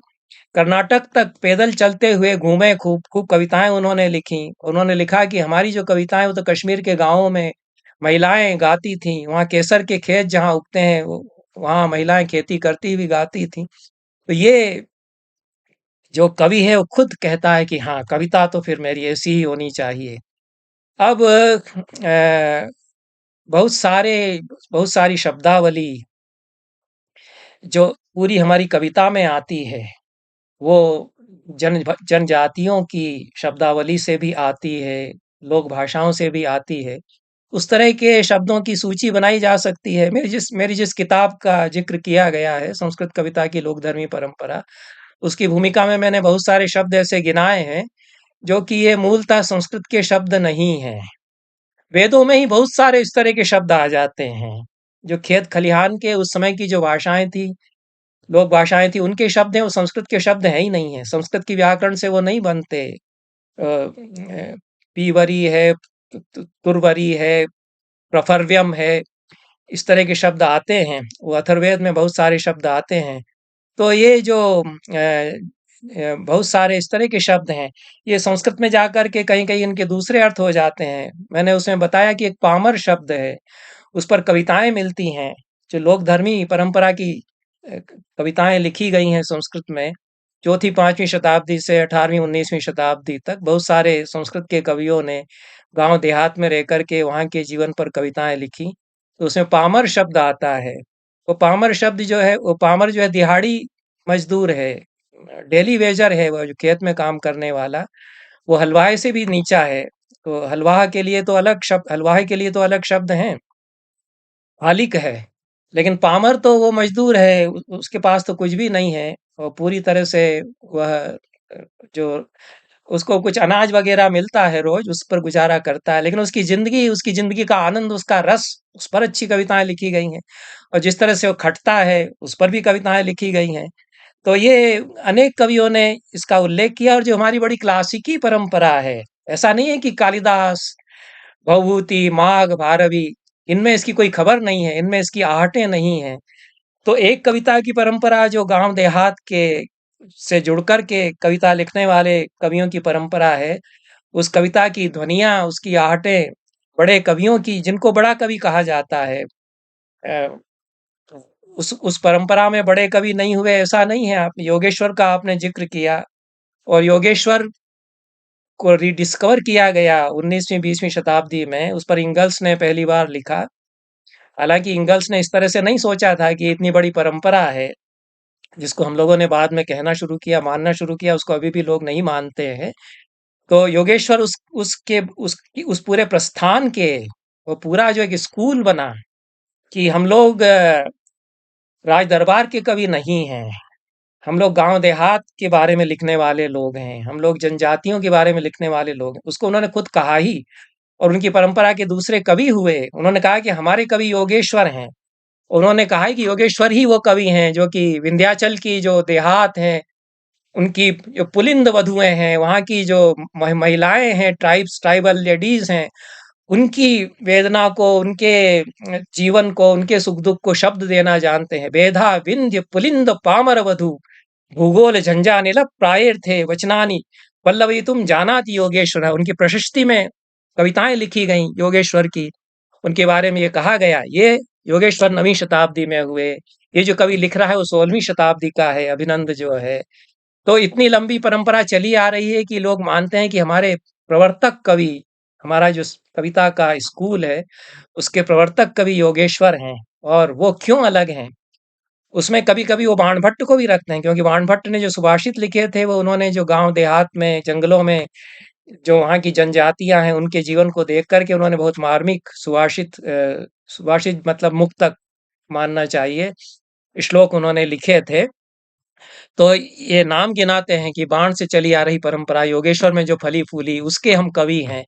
कर्नाटक तक पैदल चलते हुए घूमे, खूब खूब कविताएं उन्होंने लिखी। उन्होंने लिखा कि हमारी जो कविताएं वो तो कश्मीर के गांवों में महिलाएं गाती थीं, वहाँ केसर के खेत जहाँ उगते हैं वहाँ महिलाएं खेती करती हुई गाती थीं। तो ये जो कवि है वो खुद कहता है कि हाँ, कविता तो फिर मेरी ऐसी ही होनी चाहिए। अब बहुत सारे बहुत सारी शब्दावली जो पूरी हमारी कविता में आती है, वो जनजातियों की शब्दावली से भी आती है, लोक भाषाओं से भी आती है। उस तरह के शब्दों की सूची बनाई जा सकती है। मेरी जिस किताब का ज़िक्र किया गया है, संस्कृत कविता की लोकधर्मी परंपरा, उसकी भूमिका में मैंने बहुत सारे शब्द ऐसे गिनाए हैं, जो कि ये मूलतः संस्कृत के शब्द नहीं हैं। वेदों में ही बहुत सारे इस तरह के शब्द आ जाते हैं, जो खेत खलिहान के उस समय की जो भाषाएँ थी, लोक भाषाएँ थी, उनके शब्द हैं, वो संस्कृत के शब्द हैं ही नहीं हैं। संस्कृत की व्याकरण से वो नहीं बनते। पीवरी है, तुरवरी है, प्रफर्व्यम है, इस तरह के शब्द आते हैं। वो अथर्ववेद में बहुत सारे शब्द आते हैं। तो ये जो बहुत सारे इस तरह के शब्द हैं, ये संस्कृत में जाकर के कहीं-कहीं इनके दूसरे अर्थ हो जाते हैं। मैंने उसमें बताया कि एक पामर शब्द है, उस पर कविताएँ मिलती हैं, जो लोकधर्मी परंपरा की कविताएँ लिखी गई हैं संस्कृत में। चौथी 5वीं शताब्दी से 18वीं 19वीं शताब्दी तक बहुत सारे संस्कृत के कवियों ने गाँव देहात में रह कर के वहाँ के जीवन पर कविताएँ लिखी। तो उसमें पामर शब्द आता है। वो पामर शब्द जो है, वो पामर जो है दिहाड़ी मज़दूर है, डेली वेजर है, वो जो खेत में काम करने वाला, वो हलवाई से भी नीचा है। तो हलवाहे के लिए तो अलग शब्द हैं, मालिक है। लेकिन पामर तो वो मज़दूर है, उसके पास तो कुछ भी नहीं है और पूरी तरह से वह जो उसको कुछ अनाज वग़ैरह मिलता है रोज़, उस पर गुज़ारा करता है। लेकिन उसकी ज़िंदगी का आनंद, उसका रस, उस पर अच्छी कविताएँ लिखी गई हैं। और जिस तरह से वो खटता है, उस पर भी कविताएँ लिखी गई हैं। तो ये अनेक कवियों ने इसका उल्लेख किया और जो हमारी बड़ी क्लासिकी परंपरा है, ऐसा नहीं है कि कालिदास, भवभूति, माघ, भारवी, इनमें इसकी कोई खबर नहीं है, इनमें इसकी आहटें नहीं हैं। तो एक कविता की परंपरा जो गाँव देहात के से जुड़ कर के कविता लिखने वाले कवियों की परंपरा है, उस कविता की ध्वनियाँ, उसकी आहटें बड़े कवियों की, जिनको बड़ा कवि कहा जाता है, अ, उस परंपरा में बड़े कवि नहीं हुए ऐसा नहीं है। आप योगेश्वर का आपने ज़िक्र किया और योगेश्वर को रिडिस्कवर किया गया 19वीं 20वीं शताब्दी में, उस पर इंगल्स ने पहली बार लिखा। हालाँकि इंगल्स ने इस तरह से नहीं सोचा था कि इतनी बड़ी परंपरा है, जिसको हम लोगों ने बाद में कहना शुरू किया, मानना शुरू किया, उसको अभी भी लोग नहीं मानते हैं। तो योगेश्वर उस पूरे प्रस्थान के, वो पूरा जो एक स्कूल बना कि हम लोग राज दरबार के कवि नहीं हैं। हम लोग गाँव देहात के बारे में लिखने वाले लोग हैं, हम लोग जनजातियों के बारे में लिखने वाले लोग हैं। उसको उन्होंने खुद कहा ही। और उनकी परंपरा के दूसरे कवि हुए, उन्होंने कहा कि हमारे कवि योगेश्वर हैं। उन्होंने कहा है कि योगेश्वर ही वो कवि हैं जो कि विंध्याचल की जो देहात हैं, उनकी जो पुलिंद वधुएँ हैं, वहाँ की जो महिलाएँ हैं, ट्राइबल लेडीज़ हैं, उनकी वेदना को, उनके जीवन को, उनके सुख-दुःख को शब्द देना जानते हैं। वेधा विंध्य पुलिंद पामर वधू भूगोल झंझानिल प्रायेर्थे वचनानि पल्लवयितुम जानाति योगेश्वर। उनकी प्रशस्ति में कविताएं लिखी गई योगेश्वर की, उनके बारे में ये कहा गया। ये योगेश्वर 9वीं शताब्दी में हुए। ये जो कवि लिख रहा है वो 16वीं शताब्दी का है, अभिनंद जो है। तो इतनी लंबी परंपरा चली आ रही है कि लोग मानते हैं कि हमारे प्रवर्तक कवि, हमारा जो कविता का स्कूल है, उसके प्रवर्तक कवि योगेश्वर हैं। और वो क्यों अलग हैं, उसमें कभी-कभी वो बाणभट्ट को भी रखते हैं, क्योंकि बाणभट्ट ने जो सुभाषित लिखे थे, वो उन्होंने जो गाँव देहात में, जंगलों में जो वहाँ की जनजातियाँ हैं, उनके जीवन को देख कर के उन्होंने बहुत मार्मिक सुभाषित मतलब मुक्तक मानना चाहिए, श्लोक उन्होंने लिखे थे। तो ये नाम गिनाते हैं कि बाण से चली आ रही परंपरा योगेश्वर में जो फली-फूली, उसके हम कवि हैं।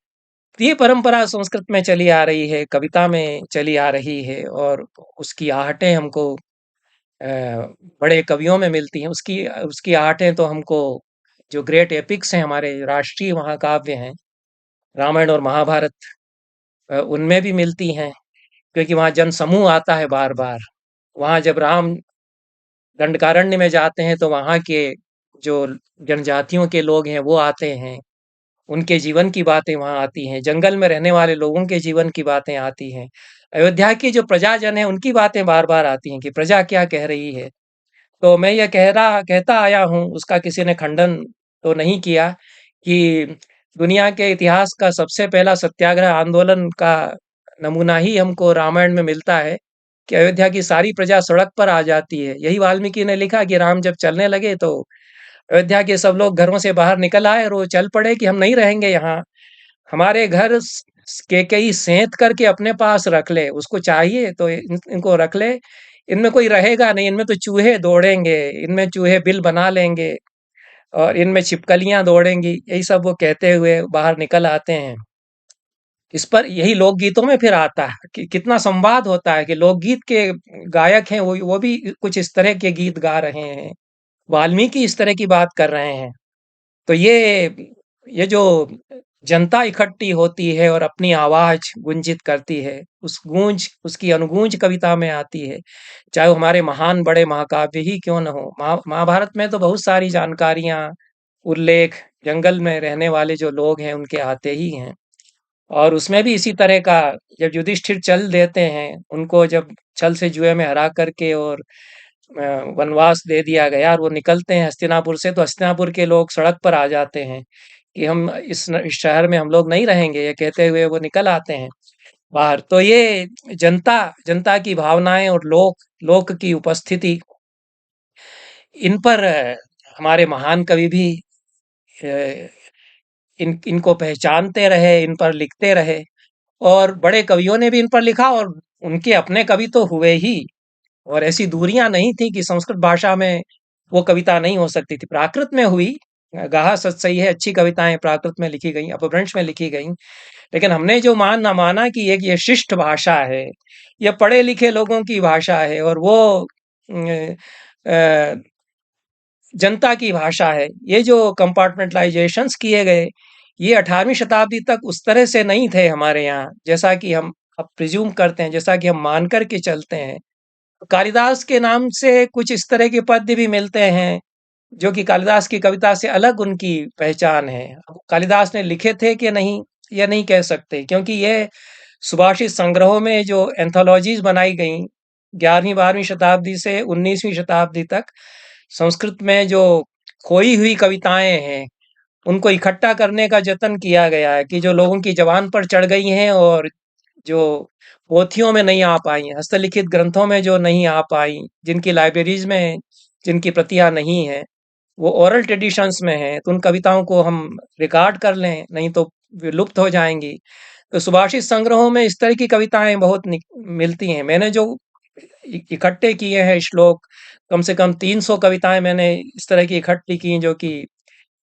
तो ये परंपरा संस्कृत में चली आ रही है, कविता में चली आ रही है और उसकी आहटें हमको अ, बड़े कवियों में मिलती हैं। उसकी उसकी आहटें तो हमको जो ग्रेट एपिक्स हैं, हमारे राष्ट्रीय महाकाव्य हैं, रामायण और महाभारत, उनमें भी मिलती हैं, क्योंकि वहाँ जनसमूह आता है बार-बार। वहाँ जब राम दंडकारण्य में जाते हैं, तो वहाँ के जो जनजातियों के लोग हैं, वो आते हैं। उनके जीवन की बातें वहाँ आती हैं, जंगल में रहने वाले लोगों के जीवन की बातें आती हैं। अयोध्या की जो प्रजाजन है, उनकी बातें बार-बार आती हैं कि प्रजा क्या कह रही है। तो मैं ये कहता आया हूँ, उसका किसी ने खंडन तो नहीं किया कि दुनिया के इतिहास का सबसे पहला सत्याग्रह आंदोलन का नमूना ही हमको रामायण में मिलता है कि अयोध्या की सारी प्रजा सड़क पर आ जाती है। यही वाल्मीकि ने लिखा कि राम जब चलने लगे तो अयोध्या के सब लोग घरों से बाहर निकल आए और वो चल पड़े कि हम नहीं रहेंगे यहाँ। हमारे घर कैकेयी सेंत करके अपने पास रख ले, उसको चाहिए तो इनको रख ले। इनमें कोई रहेगा नहीं, इनमें तो चूहे दौड़ेंगे, इनमें चूहे बिल बना लेंगे और इनमें छिपकलियाँ दौड़ेंगी। यही सब वो कहते हुए बाहर निकल आते हैं। इस पर यही लोकगीतों में फिर आता है कि कितना संवाद होता है कि लोकगीत के गायक हैं, वो भी कुछ इस तरह के गीत गा रहे हैं। वाल्मीकि इस तरह की बात कर रहे हैं। तो ये ये जो जनता इकट्ठी होती है और अपनी आवाज गुंजित करती है, उस गूंज उसकी अनुगूंज कविता में आती है। चाहे वो हमारे महान बड़े महाकाव्य ही क्यों न हो, महाभारत में तो बहुत सारी जानकारियां, उल्लेख जंगल में रहने वाले जो लोग हैं उनके आते ही हैं। और उसमें भी इसी तरह का, जब युधिष्ठिर चल देते हैं, उनको जब छल से जुए में हरा करके और वनवास दे दिया गया और वो निकलते हैं हस्तिनापुर से, तो हस्तिनापुर के लोग सड़क पर आ जाते हैं कि हम इस शहर में हम लोग नहीं रहेंगे, ये कहते हुए वो निकल आते हैं बाहर। तो ये जनता जनता की भावनाएं और लोक की उपस्थिति, इन पर हमारे महान कवि भी अ, इनको पहचानते रहे, इन पर लिखते रहे। और बड़े कवियों ने भी इन पर लिखा, और उनके अपने कवि तो हुए ही। और ऐसी दूरियां नहीं थी कि संस्कृत भाषा में वो कविता नहीं हो सकती थी। प्राकृत में हुई, गाहा सच सही है, अच्छी कविताएं प्राकृत में लिखी गई, अपभ्रंश में लिखी गई। लेकिन हमने जो माना कि एक ये शिष्ट भाषा है, ये पढ़े लिखे लोगों की भाषा है, और वो अ, अ, जनता की भाषा है। ये जो कंपार्टमेंटलाइजेशंस किए गए, ये 18वीं शताब्दी तक उस तरह से नहीं थे हमारे यहाँ, जैसा कि हम अब प्रिज्यूम करते हैं, जैसा कि हम मान कर के चलते हैं। कालिदास के नाम से कुछ इस तरह के पद्य भी मिलते हैं, जो कि कालिदास की कविता से अलग उनकी पहचान है। अब कालिदास ने लिखे थे कि नहीं, ये नहीं कह सकते, क्योंकि ये सुभाषित संग्रहों में जो एंथोलॉजीज बनाई गई 11वीं 12वीं शताब्दी से 19वीं शताब्दी तक, संस्कृत में जो खोई हुई कविताएं हैं, उनको इकट्ठा करने का जतन किया गया है, कि जो लोगों की जबान पर चढ़ गई हैं और जो पोथियों में नहीं आ पाई, हस्तलिखित ग्रंथों में जो नहीं आ पाई, जिनकी लाइब्रेरीज में जिनकी प्रतियां नहीं है, वो ओरल ट्रेडिशंस में है, तो उन कविताओं को हम रिकॉर्ड कर लें, नहीं तो विलुप्त हो जाएंगी। तो सुभाषित संग्रहों में इस तरह की कविताएं बहुत मिलती हैं। मैंने जो इकट्ठे किए हैं श्लोक, कम से कम 300 कविताएं मैंने इस तरह की इकट्ठी की, जो कि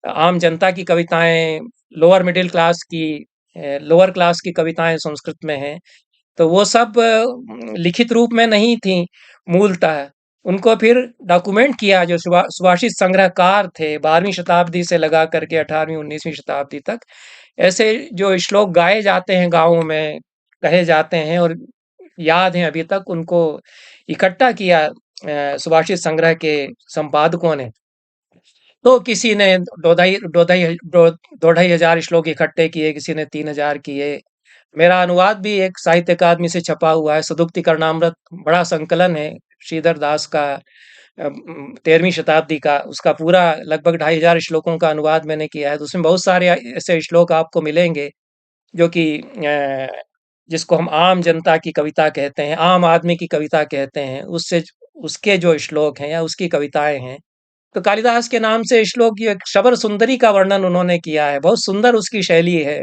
आम जनता की कविताएं, लोअर मिडिल क्लास की, लोअर क्लास की कविताएं संस्कृत में हैं। तो वो सब लिखित रूप में नहीं थी मूलतः। उनको फिर डॉक्यूमेंट किया जो सुभाषित संग्रहकार थे 12वीं शताब्दी से लगा करके 18वीं 19वीं शताब्दी तक। ऐसे जो श्लोक गाए जाते हैं गाँवों में, कहे जाते हैं और याद हैं अभी तक, उनको इकट्ठा किया सुभाषित संग्रह के संपादकों ने। तो किसी ने दो ढाई हजार श्लोक इकट्ठे किए, किसी ने 3000 किए। मेरा अनुवाद भी एक साहित्य अकादमी से छपा हुआ है, सदुक्ति करणामृत, बड़ा संकलन है श्रीधर दास का, 13वीं शताब्दी का। उसका पूरा लगभग 2500 श्लोकों का अनुवाद मैंने किया है। तो उसमें बहुत सारे ऐसे श्लोक आपको मिलेंगे जो कि जिसको हम आम जनता की कविता कहते हैं, आम आदमी की कविता कहते हैं, उससे उसके जो श्लोक हैं या उसकी कविताएं हैं। तो कालिदास के नाम से श्लोक, ये शबर सुंदरी का वर्णन उन्होंने किया है, बहुत सुंदर उसकी शैली है।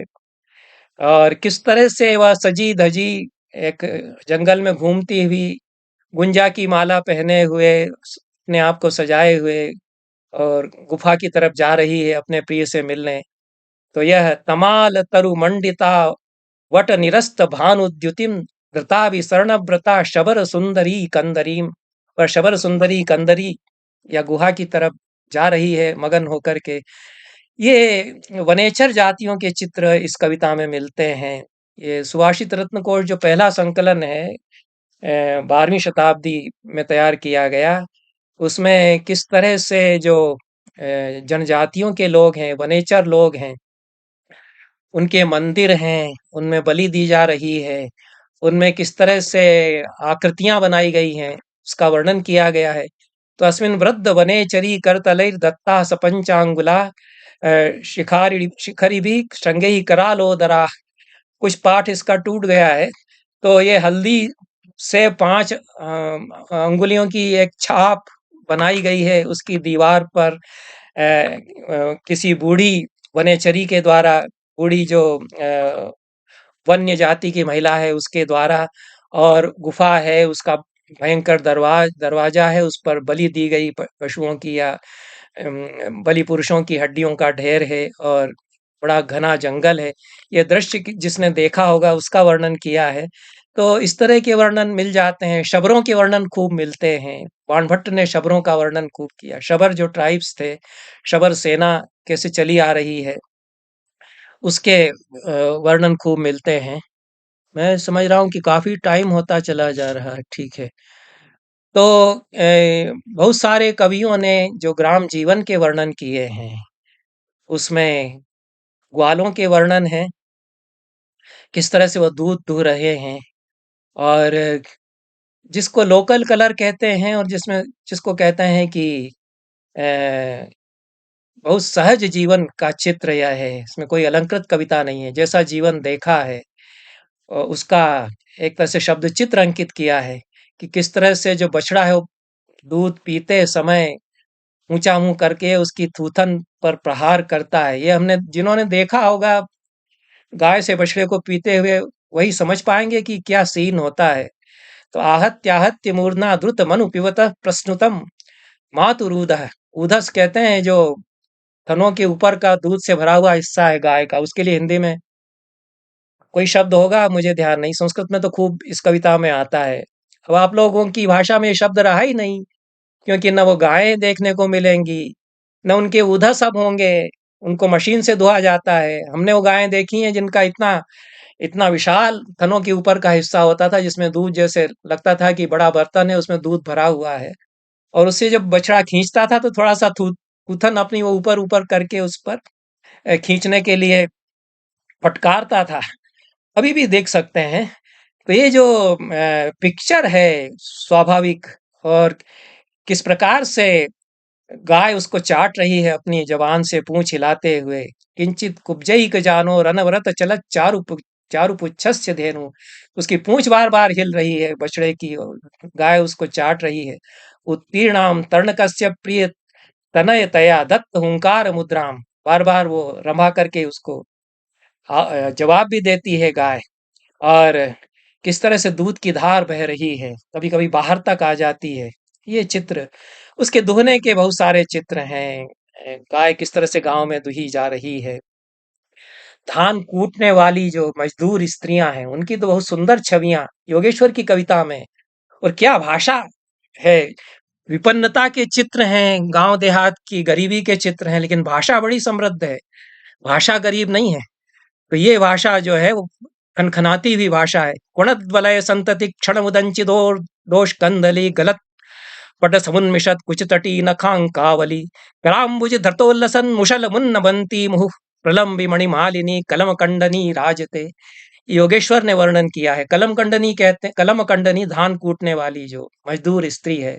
और किस तरह से वह सजी धजी एक जंगल में घूमती हुई, गुंजा की माला पहने हुए, अपने आप को सजाए हुए, और गुफा की तरफ जा रही है अपने प्रिय से मिलने। तो यह तमाल तरु मंडिता वट निरस्त भानुद्युतिम धृता विसर्ण व्रता शबर सुंदरी कंदरीम। पर शबर सुंदरी कंदरी या गुहा की तरफ जा रही है मगन होकर के। ये वनेचर जातियों के चित्र इस कविता में मिलते हैं। ये सुभाषित रत्नकोश जो पहला संकलन है 12वीं शताब्दी में तैयार किया गया, उसमें किस तरह से जो जनजातियों के लोग हैं, वनेचर लोग हैं, उनके मंदिर हैं, उनमें बलि दी जा रही है, उनमें किस तरह से आकृतियां बनाई गई हैं, उसका वर्णन किया गया है। तो अस्मिन् वृद्ध वनेचरी करतलैर् दत्ता सपंचांगुला शिखारि शिखरी भी श्रृंगेहि करालोदरा। कुछ पाठ इसका टूट गया है। तो ये हल्दी से 5 अंगुलियों की एक छाप बनाई गई है उसकी दीवार पर, किसी बूढ़ी वनेचरी के द्वारा, बूढ़ी जो वन्य जाति की महिला है उसके द्वारा। और गुफा है, उसका भयंकर दरवाजा है, उस पर बलि दी गई पशुओं की या बलि पुरुषों की हड्डियों का ढेर है, और बड़ा घना जंगल है। ये दृश्य जिसने देखा होगा उसका वर्णन किया है। तो इस तरह के वर्णन मिल जाते हैं। शबरों के वर्णन खूब मिलते हैं। बाणभट्ट ने शबरों का वर्णन खूब किया। शबर जो ट्राइब्स थे, शबर सेना कैसे चली आ रही है, उसके वर्णन खूब मिलते हैं। मैं समझ रहा हूँ कि काफ़ी टाइम होता चला जा रहा है, ठीक है। तो बहुत सारे कवियों ने जो ग्राम जीवन के वर्णन किए हैं, उसमें ग्वालों के वर्णन हैं, किस तरह से वो दूध दूह रहे हैं और जिसको लोकल कलर कहते हैं और जिसको कहते हैं कि अ, बहुत सहज जीवन का चित्र यह है, इसमें कोई अलंकृत कविता नहीं है, जैसा जीवन देखा है उसका एक तरह से शब्द चित्र अंकित किया है कि किस तरह से जो बछड़ा है वो दूध पीते समय ऊंचा मुंह करके उसकी थूथन पर प्रहार करता है। ये हमने जिन्होंने देखा होगा गाय से बछड़े को पीते हुए वही समझ पाएंगे कि क्या सीन होता है। तो आहत्याहत्य मूर्ना द्रुत मनु पिबतः प्रस्नुतम मातुरूदह। उधस कहते हैं जो थनों के ऊपर का दूध से भरा हुआ हिस्सा है गाय का, उसके लिए हिंदी में कोई शब्द होगा, मुझे ध्यान नहीं, संस्कृत में तो खूब इस कविता में आता है। अब आप लोगों की भाषा में ये शब्द रहा ही नहीं, क्योंकि न वो गायें देखने को मिलेंगी, न उनके उधस अब होंगे, उनको मशीन से धोआ जाता है। हमने वो गायें देखी हैं जिनका इतना इतना विशाल थनों के ऊपर का हिस्सा होता था, जिसमें दूध जैसे लगता था कि बड़ा बर्तन है, उसमें दूध भरा हुआ है। और उससे जब बछड़ा खींचता था तो थोड़ा-सा थूथन अपनी वो ऊपर-ऊपर करके उस पर खींचने के लिए फटकारता था। अभी भी देख सकते हैं। तो ये जो पिक्चर है स्वाभाविक, और किस प्रकार से गाय उसको चाट रही है अपनी जबान से पूंछ हिलाते हुए, किंचित कुब्जैक जानो रनवरत चलत चारुपुच्छस्य धेनु। उसकी पूंछ बार बार हिल रही है बछड़े की, और गाय उसको चाट रही है। उत्तीर्णाम तर्णकस्य प्रिय तनय तया दत्त हुंकार मुद्राम। बार बार वो रमा करके उसको जवाब भी देती है गाय। और किस तरह से दूध की धार बह रही है, कभी कभी बाहर तक आ जाती है। ये चित्र, उसके दुहने के बहुत सारे चित्र हैं। गाय किस तरह से गांव में दुही जा रही है। धान कूटने वाली जो मजदूर स्त्रियां हैं, उनकी तो बहुत सुंदर छवियां योगेश्वर की कविता में। और क्या भाषा है, विपन्नता के चित्र हैं, गांव देहात की गरीबी के चित्र हैं, लेकिन भाषा बड़ी समृद्ध है। भाषा गरीब नहीं है। तो ये भाषा जो है वो खनखनाती हुई भाषा है। कुणद वलय संतति क्षण मुदंचि दोष कंदली गलत पट समुन्मिषत कुच तटी नखांकावली कराम्बुज धर्तोल्लसन मुशल मुन्न बंती मुहु प्रलंबि मणिमालिनी कलम कंडनी राजते। योगेश्वर ने वर्णन किया है। कलम कंडनी कहते हैं, कलम कंडनी धान कूटने वाली जो मजदूर स्त्री है।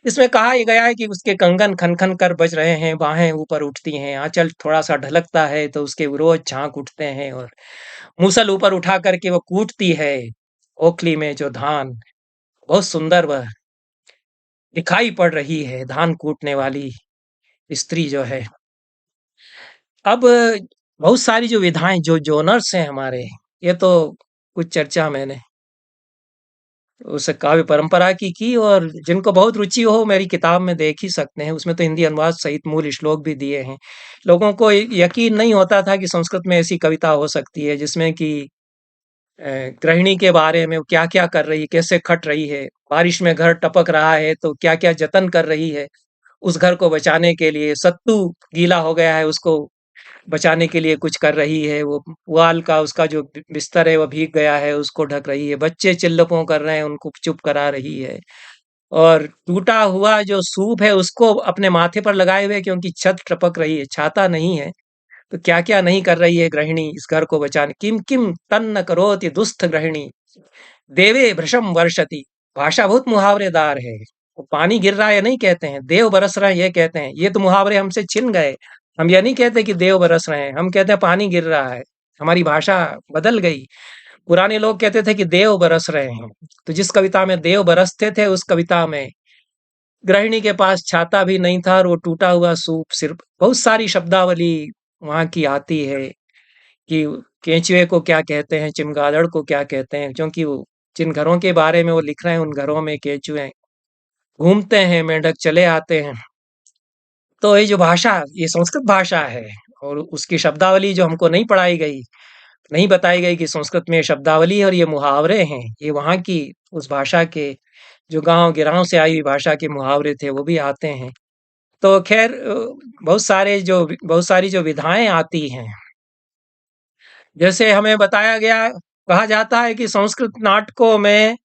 इसमें कहा ही गया है कि उसके कंगन खन खन कर बज रहे हैं, बाहें ऊपर उठती हैं, आंचल थोड़ा सा ढलकता है तो उसके विरोध झांक उठते हैं, और मूसल ऊपर उठा करके वो कूटती है ओखली में जो धान। बहुत सुंदर वह दिखाई पड़ रही है धान कूटने वाली स्त्री जो है। अब बहुत सारी जो विधाएं, जो जोनर्स हैं हमारे, ये तो कुछ चर्चा मैंने उस काव्य परंपरा की, और जिनको बहुत रुचि हो मेरी किताब में देख ही सकते हैं। उसमें तो हिंदी अनुवाद सहित मूल श्लोक भी दिए हैं। लोगों को यकीन नहीं होता था कि संस्कृत में ऐसी कविता हो सकती है जिसमें कि गृहिणी के बारे में क्या क्या कर रही है, कैसे खट रही है, बारिश में घर टपक रहा है तो क्या क्या जतन कर रही है उस घर को बचाने के लिए। सत्तू गीला हो गया है, उसको बचाने के लिए कुछ कर रही है। वो पुआल का उसका जो बिस्तर है वो भीग गया है, उसको ढक रही है। बच्चे चिल्लपों कर रहे हैं, उनको चुप करा रही है। और टूटा हुआ जो सूप है उसको अपने माथे पर लगाए हुए, क्योंकि छत टपक रही है, छाता नहीं है। तो क्या क्या नहीं कर रही है गृहिणी इस घर को बचाने। किम किम तन्न करोति दुष्ट गृहिणी देवे भृशम वर्षति। भाषा बहुत मुहावरेदार है। वो पानी गिर रहा है ये नहीं कहते हैं, देव बरस रहा है ये कहते हैं। ये तो मुहावरे हमसे छिन गए। हम ये नहीं कहते कि देव बरस रहे हैं, हम कहते हैं पानी गिर रहा है। हमारी भाषा बदल गई। पुराने लोग कहते थे कि देव बरस रहे हैं। तो जिस कविता में देव बरसते थे, उस कविता में गृहिणी के पास छाता भी नहीं था, और वो टूटा हुआ सूप सिर्फ। बहुत सारी शब्दावली वहां की आती है कि केंचुए को क्या कहते हैं, चमगादड़ को क्या कहते हैं, क्योंकि वो जिन घरों के बारे में वो लिख रहे हैं उन घरों में केंचुए घूमते हैं, मेंढक चले आते हैं। तो ये जो भाषा, ये संस्कृत भाषा है, और उसकी शब्दावली जो हमको नहीं पढ़ाई गई, नहीं बताई गई कि संस्कृत में ये शब्दावली है और ये मुहावरे हैं, ये वहाँ की उस भाषा के जो गांव गिरांव से आई हुई भाषा के मुहावरे थे वो भी आते हैं। तो खैर बहुत सारी जो विधाएं आती हैं, जैसे हमें बताया गया, कहा जाता है कि संस्कृत नाटकों में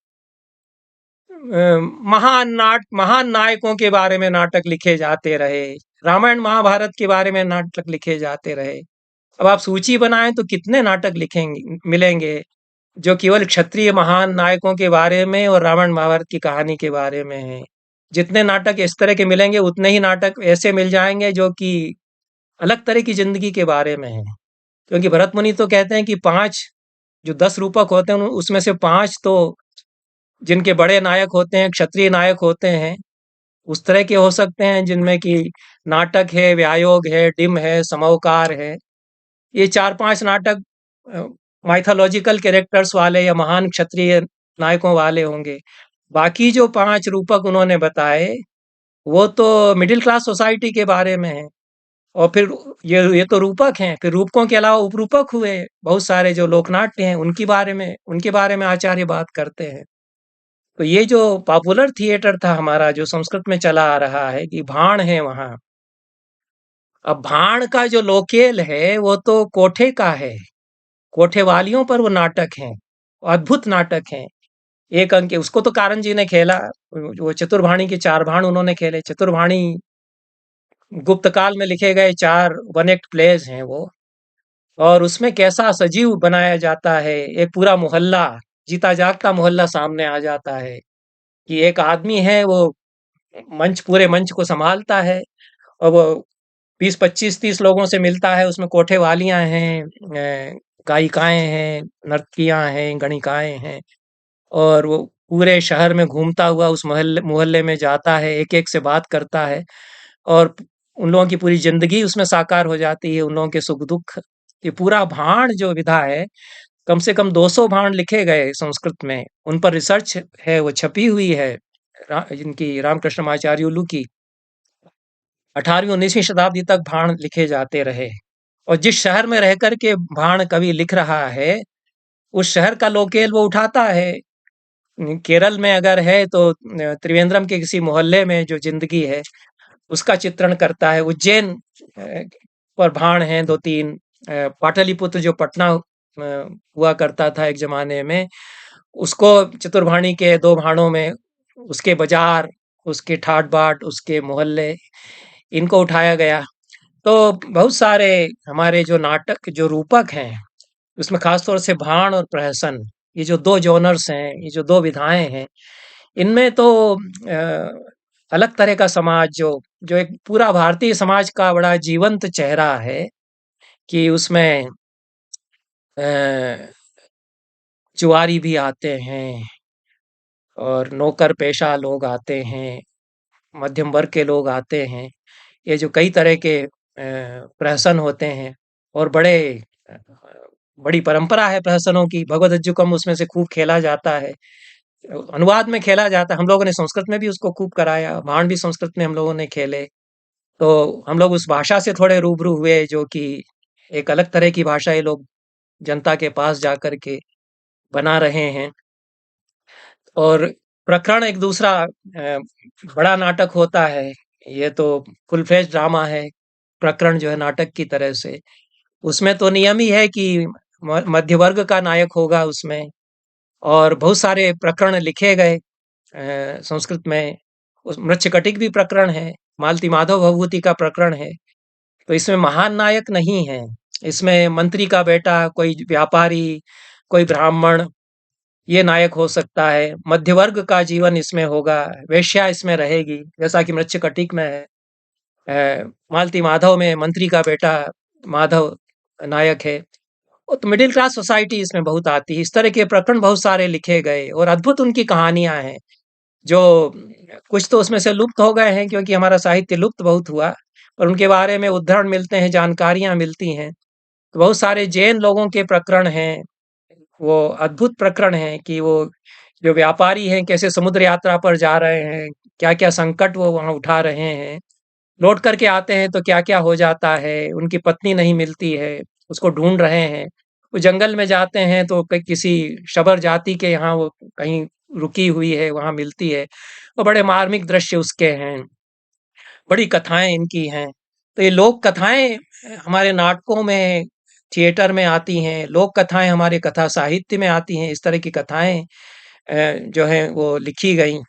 महान नायकों के बारे में नाटक लिखे जाते रहे, रामायण महाभारत के बारे में नाटक लिखे जाते रहे। अब आप सूची बनाएं तो कितने नाटक लिखेंगे मिलेंगे जो केवल क्षत्रिय महान नायकों के बारे में और रामायण महाभारत की कहानी के बारे में है। जितने नाटक इस तरह के मिलेंगे उतने ही नाटक ऐसे मिल जाएंगे जो कि अलग तरह की जिंदगी के बारे में है। क्योंकि भरत मुनि तो कहते हैं कि 5 जो 10 रूपक होते हैं उसमें से 5 तो जिनके बड़े नायक होते हैं, क्षत्रिय नायक होते हैं, उस तरह के हो सकते हैं जिनमें कि नाटक है, व्यायोग है, डिम है, समौकार है। ये 4-5 नाटक माइथोलॉजिकल कैरेक्टर्स वाले या महान क्षत्रिय नायकों वाले होंगे। बाकी जो 5 रूपक उन्होंने बताए, वो तो मिडिल क्लास सोसाइटी के बारे में है। और फिर ये तो रूपक हैं, फिर रूपकों के अलावा उपरूपक हुए, बहुत सारे जो लोकनाट्य हैं, उनके बारे में आचार्य बात करते हैं। तो ये जो पॉपुलर थिएटर था हमारा, जो संस्कृत में चला आ रहा है कि भाण है वहाँ। अब भाण का जो लोकेल है, वो तो कोठे का है। कोठे वालियों पर वो नाटक हैं, अद्भुत नाटक हैं। एक अंक के उसको तो कारण जी ने खेला, वो चतुर्भाणी के 4 भाण उन्होंने खेले। चतुर्भाणी गुप्त काल में लिखे गए 4 वन एक्ट प्लेस हैं वो। और उसमें कैसा सजीव बनाया जाता है, एक पूरा मोहल्ला, जीता जागता मोहल्ला सामने आ जाता है कि एक आदमी है, वो पूरे मंच को संभालता है और वो 20-25-30 लोगों से मिलता है। उसमें कोठे वालियां हैं, गायिकाएं हैं, नर्तकियां हैं, गणिकाएं हैं। और वो पूरे शहर में घूमता हुआ उस मोहल्ले मोहल्ले में जाता है, एक एक से बात करता है और उन लोगों की पूरी जिंदगी उसमें साकार हो जाती है, उन लोगों के सुख दुख। ये पूरा भाण जो विधा है, कम से कम 200 भाण लिखे गए संस्कृत में, उन पर रिसर्च है, वो छपी हुई है। इनकी रामकृष्णमाचार्य उल्लू की 18वीं 19वीं शताब्दी तक भाण लिखे जाते रहे। और जिस शहर में रह कर के भाण कवि लिख रहा है, उस शहर का लोकेल वो उठाता है। केरल में अगर है तो त्रिवेंद्रम के किसी मोहल्ले में जो जिंदगी है उसका चित्रण करता है। उज्जैन पर भाण है 2-3। पाटलिपुत्र जो पटना हुआ करता था एक जमाने में, उसको चतुर्भाणी के 2 भाणों में उसके बाजार, उसके ठाट बाट, उसके मोहल्ले, इनको उठाया गया। तो बहुत सारे हमारे जो नाटक जो रूपक हैं, उसमें खास तौर से भाण और प्रहसन, ये जो 2 जॉनर्स हैं, ये जो 2 विधाएं हैं, इनमें तो अलग तरह का समाज जो जो एक पूरा भारतीय समाज का बड़ा जीवंत चेहरा है कि उसमें जुआरी भी आते हैं और नौकर पेशा लोग आते हैं, मध्यम वर्ग के लोग आते हैं। ये जो कई तरह के प्रहसन होते हैं और अ, बड़ी परंपरा है प्रहसनों की। भगवत अज्जुकम उसमें से खूब खेला जाता है, अनुवाद में खेला जाता है। हम लोगों ने संस्कृत में भी उसको खूब कराया, भाण भी संस्कृत में हम लोगों ने खेले। तो हम लोग उस भाषा से थोड़े रूबरू हुए जो कि एक अलग तरह की भाषा ये लोग जनता के पास जाकर के बना रहे हैं। और प्रकरण एक दूसरा बड़ा नाटक होता है। ये तो फुल फ्लेज ड्रामा है, प्रकरण जो है नाटक की तरह से। उसमें तो नियम ही है कि मध्य वर्ग का नायक होगा उसमें। और बहुत सारे प्रकरण लिखे गए संस्कृत में। उस मृच्छकटिक भी प्रकरण है, मालती माधव भभूति का प्रकरण है। तो इसमें महान नायक नहीं है, इसमें मंत्री का बेटा, कोई व्यापारी, कोई ब्राह्मण, ये नायक हो सकता है। मध्य वर्ग का जीवन इसमें होगा, वेश्या इसमें रहेगी, जैसा कि मृच्छकटिक में है। मालती माधव में मंत्री का बेटा माधव नायक है। तो मिडिल क्लास सोसाइटी इसमें बहुत आती है। इस तरह के प्रकरण बहुत सारे लिखे गए और अद्भुत उनकी कहानियां हैं, जो कुछ तो उसमें से लुप्त हो गए हैं क्योंकि हमारा साहित्य लुप्त बहुत हुआ, पर उनके बारे में उद्धरण मिलते हैं, जानकारियां मिलती हैं। तो बहुत सारे जैन लोगों के प्रकरण हैं, वो अद्भुत प्रकरण हैं कि वो जो व्यापारी हैं कैसे समुद्र यात्रा पर जा रहे हैं, क्या-क्या संकट वो वहाँ उठा रहे हैं। लौट करके आते हैं तो क्या-क्या हो जाता है, उनकी पत्नी नहीं मिलती है, उसको ढूँढ रहे हैं। वो जंगल में जाते हैं तो किसी शबर जाति के यहाँ वो कहीं रुकी हुई है, वहाँ मिलती है। और बड़े मार्मिक दृश्य उसके हैं, बड़ी कथाएँ इनकी हैं। तो ये लोक कथाएँ हमारे नाटकों में थिएटर में आती हैं, लोक कथाएँ हमारे कथा साहित्य में आती हैं, इस तरह की कथाएँ जो हैं वो लिखी गईं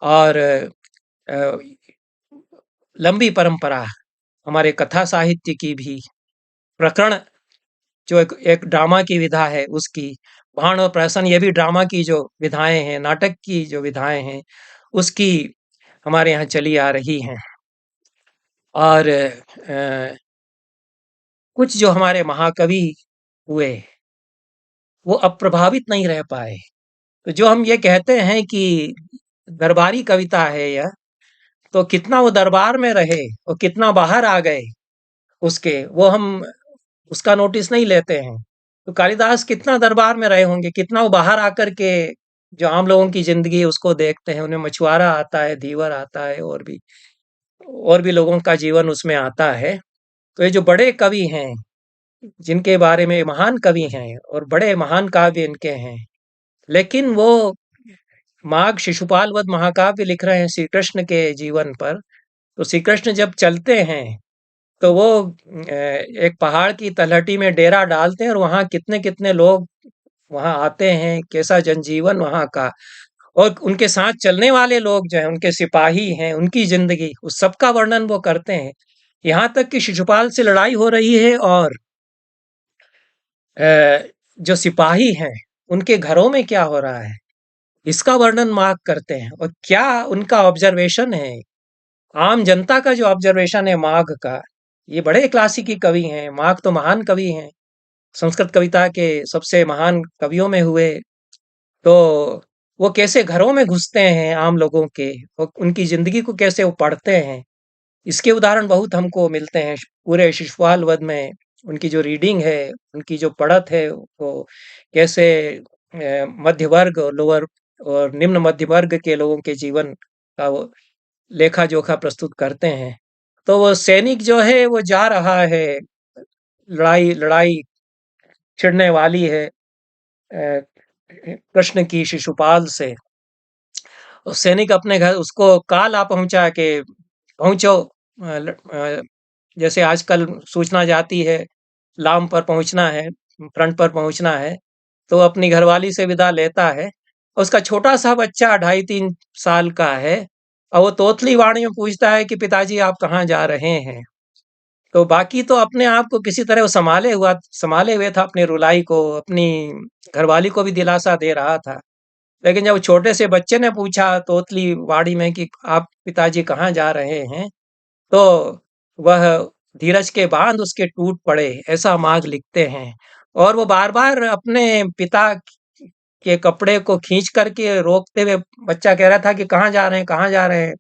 और अ, लंबी परंपरा हमारे कथा साहित्य की भी, प्रकरण जो एक एक ड्रामा की विधा है उसकी, भाण और प्रहसन ये भी ड्रामा की जो विधाएँ हैं, नाटक की जो विधाएँ हैं, उसकी हमारे यहाँ चली आ रही हैं। और कुछ जो हमारे महाकवि हुए, वो अब प्रभावित नहीं रह पाए। तो जो हम ये कहते हैं कि दरबारी कविता है यह, तो कितना वो दरबार में रहे और कितना बाहर आ गए उसके, वो हम उसका नोटिस नहीं लेते हैं। तो कालिदास कितना दरबार में रहे होंगे, कितना वो बाहर आकर के जो आम लोगों की ज़िंदगी है उसको देखते हैं, उन्हें मछुआरा आता है, धीवर आता है और भी लोगों का जीवन उसमें आता है। तो ये जो बड़े कवि हैं, जिनके बारे में महान कवि हैं और बड़े महान काव्य इनके हैं, लेकिन वो माघ शिशुपाल वध महाकाव्य लिख रहे हैं श्री कृष्ण के जीवन पर। तो श्री कृष्ण जब चलते हैं तो वो एक पहाड़ की तलहटी में डेरा डालते हैं और वहाँ कितने-कितने लोग वहाँ आते हैं, कैसा जनजीवन वहाँ का, और उनके साथ चलने वाले लोग जो हैं, उनके सिपाही हैं, उनकी ज़िंदगी, उस सब का वर्णन वो करते हैं। यहाँ तक कि शिशुपाल से लड़ाई हो रही है और जो सिपाही हैं, उनके घरों में क्या हो रहा है, इसका वर्णन मार्क करते हैं और क्या उनका ऑब्जर्वेशन है, आम जनता का जो ऑब्जर्वेशन है माघ का। ये बड़े क्लासिकी कवि हैं, माघ तो महान कवि हैं, संस्कृत कविता के सबसे महान कवियों में हुए। तो वो कैसे घरों में घुसते हैं आम लोगों के और उनकी जिंदगी को कैसे वो पढ़ते हैं, इसके उदाहरण बहुत हमको मिलते हैं पूरे शिशुपाल वध में। उनकी जो रीडिंग है, उनकी जो पढ़त है, वो कैसे मध्य वर्ग और लोअर और निम्न मध्य वर्ग के लोगों के जीवन का वो लेखा जोखा प्रस्तुत करते हैं। तो वो सैनिक जो है वो जा रहा है, लड़ाई लड़ाई छिड़ने वाली है कृष्ण की शिशुपाल से। और सैनिक अपने घर उसको काल आ पहुंचा के पहुंचो, जैसे आजकल सूचना जाती है लाम पर पहुंचना है, फ्रंट पर पहुंचना है, तो अपनी घरवाली से विदा लेता है। उसका छोटा सा बच्चा 2.5-3 साल का है और वो तोतली वाणी में पूछता है कि पिताजी आप कहाँ जा रहे हैं। तो बाकी तो अपने आप को किसी तरह वो संभाले हुए था, अपनी रुलाई को, अपनी घरवाली को भी दिलासा दे रहा था। लेकिन जब छोटे से बच्चे ने पूछा तोतली वाणी में कि आप पिताजी कहाँ जा रहे हैं, तो वह धीरज के बांध उसके टूट पड़े, ऐसा माघ लिखते हैं। और वो बार-बार अपने पिता के कपड़े को खींच करके रोकते हुए बच्चा कह रहा था कि कहाँ जा रहे हैं, कहाँ जा रहे हैं?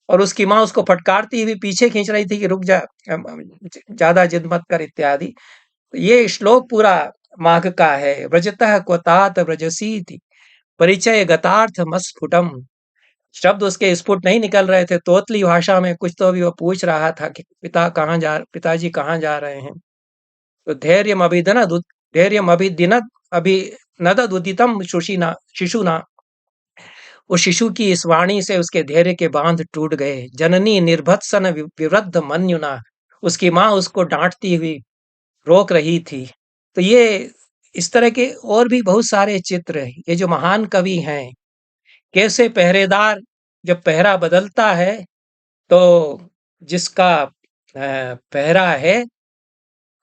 और उसकी माँ उसको फटकारती हुई पीछे खींच रही थी कि रुक जा, ज़्यादा जिद मत कर इत्यादि। ये श्लोक पूरा माघ का है। व्रजतः क्व तात व्रजसीति परिचय गतार्थमस्फुटम्। शब्द उसके स्फुट नहीं निकल रहे थे, तोतली भाषा में कुछ तो अभी वो पूछ रहा था कि पिताजी कहाँ जा रहे हैं? तो धैर्यमभिदिनद अभिनददुदितं शिशुना। उस शिशु की इस वाणी से उसके धैर्य के बांध टूट गए। जननी निर्भत्सन विवृद्ध मन्युना, उसकी माँ उसको डांटती हुई रोक रही थी। तो ये इस तरह के और भी बहुत सारे चित्र, ये जो महान कवि हैं, कैसे पहरेदार जब पहरा बदलता है तो जिसका पहरा है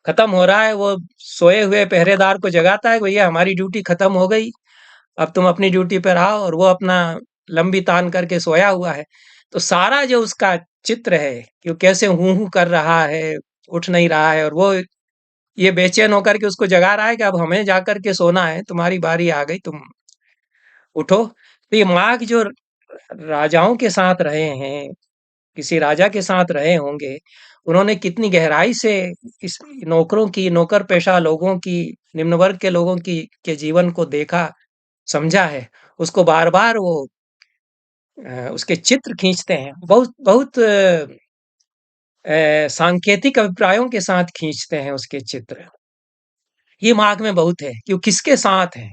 खत्म हो रहा है, वो सोए हुए पहरेदार को जगाता है, भैया हमारी ड्यूटी खत्म हो गई, अब तुम अपनी ड्यूटी पर आओ, और वो अपना लंबी तान करके सोया हुआ है। तो सारा जो उसका चित्र है कि वो कैसे हूँ कर रहा है, उठ नहीं रहा है, और वो ये बेचैन होकर के उसको जगा रहा है कि अब हमें जाकर के सोना है, तुम्हारी बारी आ गई, तुम उठो। तो ये माघ जो राजाओं के साथ रहे हैं, किसी राजा के साथ रहे होंगे, उन्होंने कितनी गहराई से इस नौकर पेशा लोगों की, निम्न वर्ग के लोगों की के जीवन को देखा, समझा है। उसको बार-बार वो उसके चित्र खींचते हैं। बहुत बहुत सांकेतिक अभिप्रायों के साथ खींचते हैं उसके चित्र। ये माघ में बहुत है कि वो किसके साथ हैं,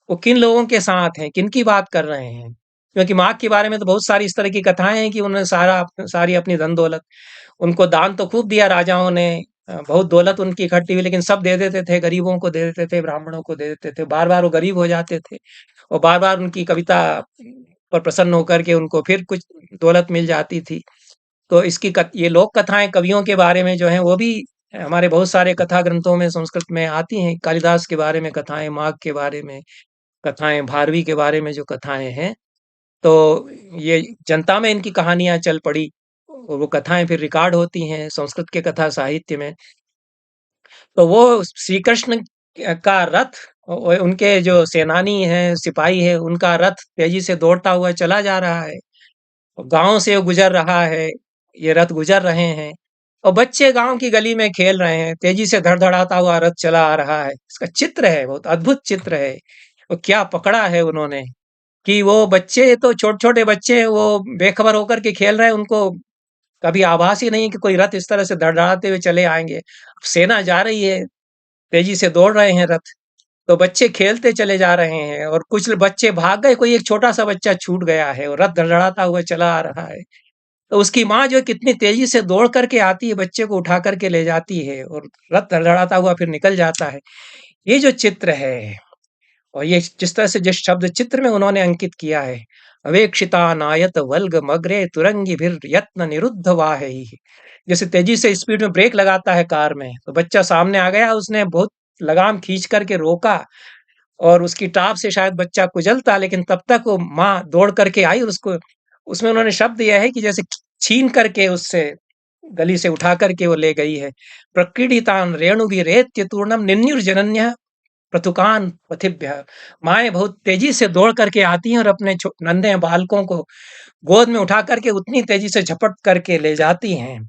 वो किन लोगों के साथ हैं, किनकी बात कर रहे हैं। क्योंकि माघ के बारे में तो बहुत सारी इस तरह की कथाएँ हैं कि उन्होंने सारी अपनी धन-दौलत, उनको दान तो खूब दिया राजाओं ने, बहुत दौलत उनकी इकट्ठी हुई, लेकिन सब दे देते थे, गरीबों को दे देते थे, ब्राह्मणों को दे देते थे। बार-बार वो गरीब हो जाते थे और बार-बार उनकी कविता पर प्रसन्न होकर के उनको फिर कुछ दौलत मिल जाती थी। तो इसकी ये लोक कथाएँ कवियों के बारे में जो हैं वो भी हमारे बहुत सारे कथा ग्रंथों में संस्कृत में आती हैं। कालिदास के बारे में कथाएँ, माघ के बारे में कथाएँ, भारवी के बारे में जो कथाएँ हैं, तो ये जनता में इनकी कहानियाँ चल पड़ी। और वो कथाएँ फिर रिकॉर्ड होती हैं संस्कृत के कथा साहित्य में। तो वो श्री कृष्ण का रथ उनके जो सेनानी हैं, सिपाही हैं, उनका रथ तेजी से दौड़ता हुआ चला जा रहा है। गाँव से गुजर रहा है, ये रथ गुजर रहे हैं और बच्चे गाँव की गली में खेल रहे हैं, तेजी से धड़धड़ाता हुआ रथ चला आ रहा है। इसका चित्र है, बहुत अद्भुत चित्र है। वो क्या पकड़ा है उन्होंने कि वो बच्चे तो छोटे-छोटे बच्चे वो बेखबर होकर के खेल रहे हैं, उनको कभी आभास ही नहीं है कि कोई रथ इस तरह से धड़धड़ाते हुए चले आएँगे। सेना जा रही है, तेजी से दौड़ रहे हैं रथ, तो बच्चे खेलते चले जा रहे हैं और कुछ बच्चे भाग गए, कोई एक छोटा-सा बच्चा छूट गया है और रथ धड़धड़ाता हुआ चला आ रहा है। तो उसकी माँ जो है कितनी तेजी से दौड़ करके आती है, बच्चे को उठा करके ले जाती है और रथ धड़धड़ाता हुआ फिर निकल जाता है। ये जो चित्र है और ये जिस तरह से जिस शब्द चित्र में उन्होंने अंकित किया है, अवेक्षिता नायत वल्ग मगरे तुरंगी भीर यत्न निरुद्ध वाहहि। जैसे तेजी से स्पीड में ब्रेक लगाता है कार में, तो बच्चा सामने आ गया, उसने बहुत लगाम खींच करके रोका और उसकी टाप से शायद बच्चा कुचलता, लेकिन तब तक वो माँ दौड़ करके आई और उसको उसमें उन्होंने शब्द दिया है कि जैसे छीन करके उससे गली से उठा करके वो ले गई है। प्रक्रीडितान रेणुभिरेत्य तूर्णम निन्युर्जनन्यः प्रतुकान पथिभ्यः। माएँ बहुत तेजी से दौड़ करके आती हैं और अपने नन्हे बालकों को गोद में उठा करके उतनी तेजी से झपट करके ले जाती हैं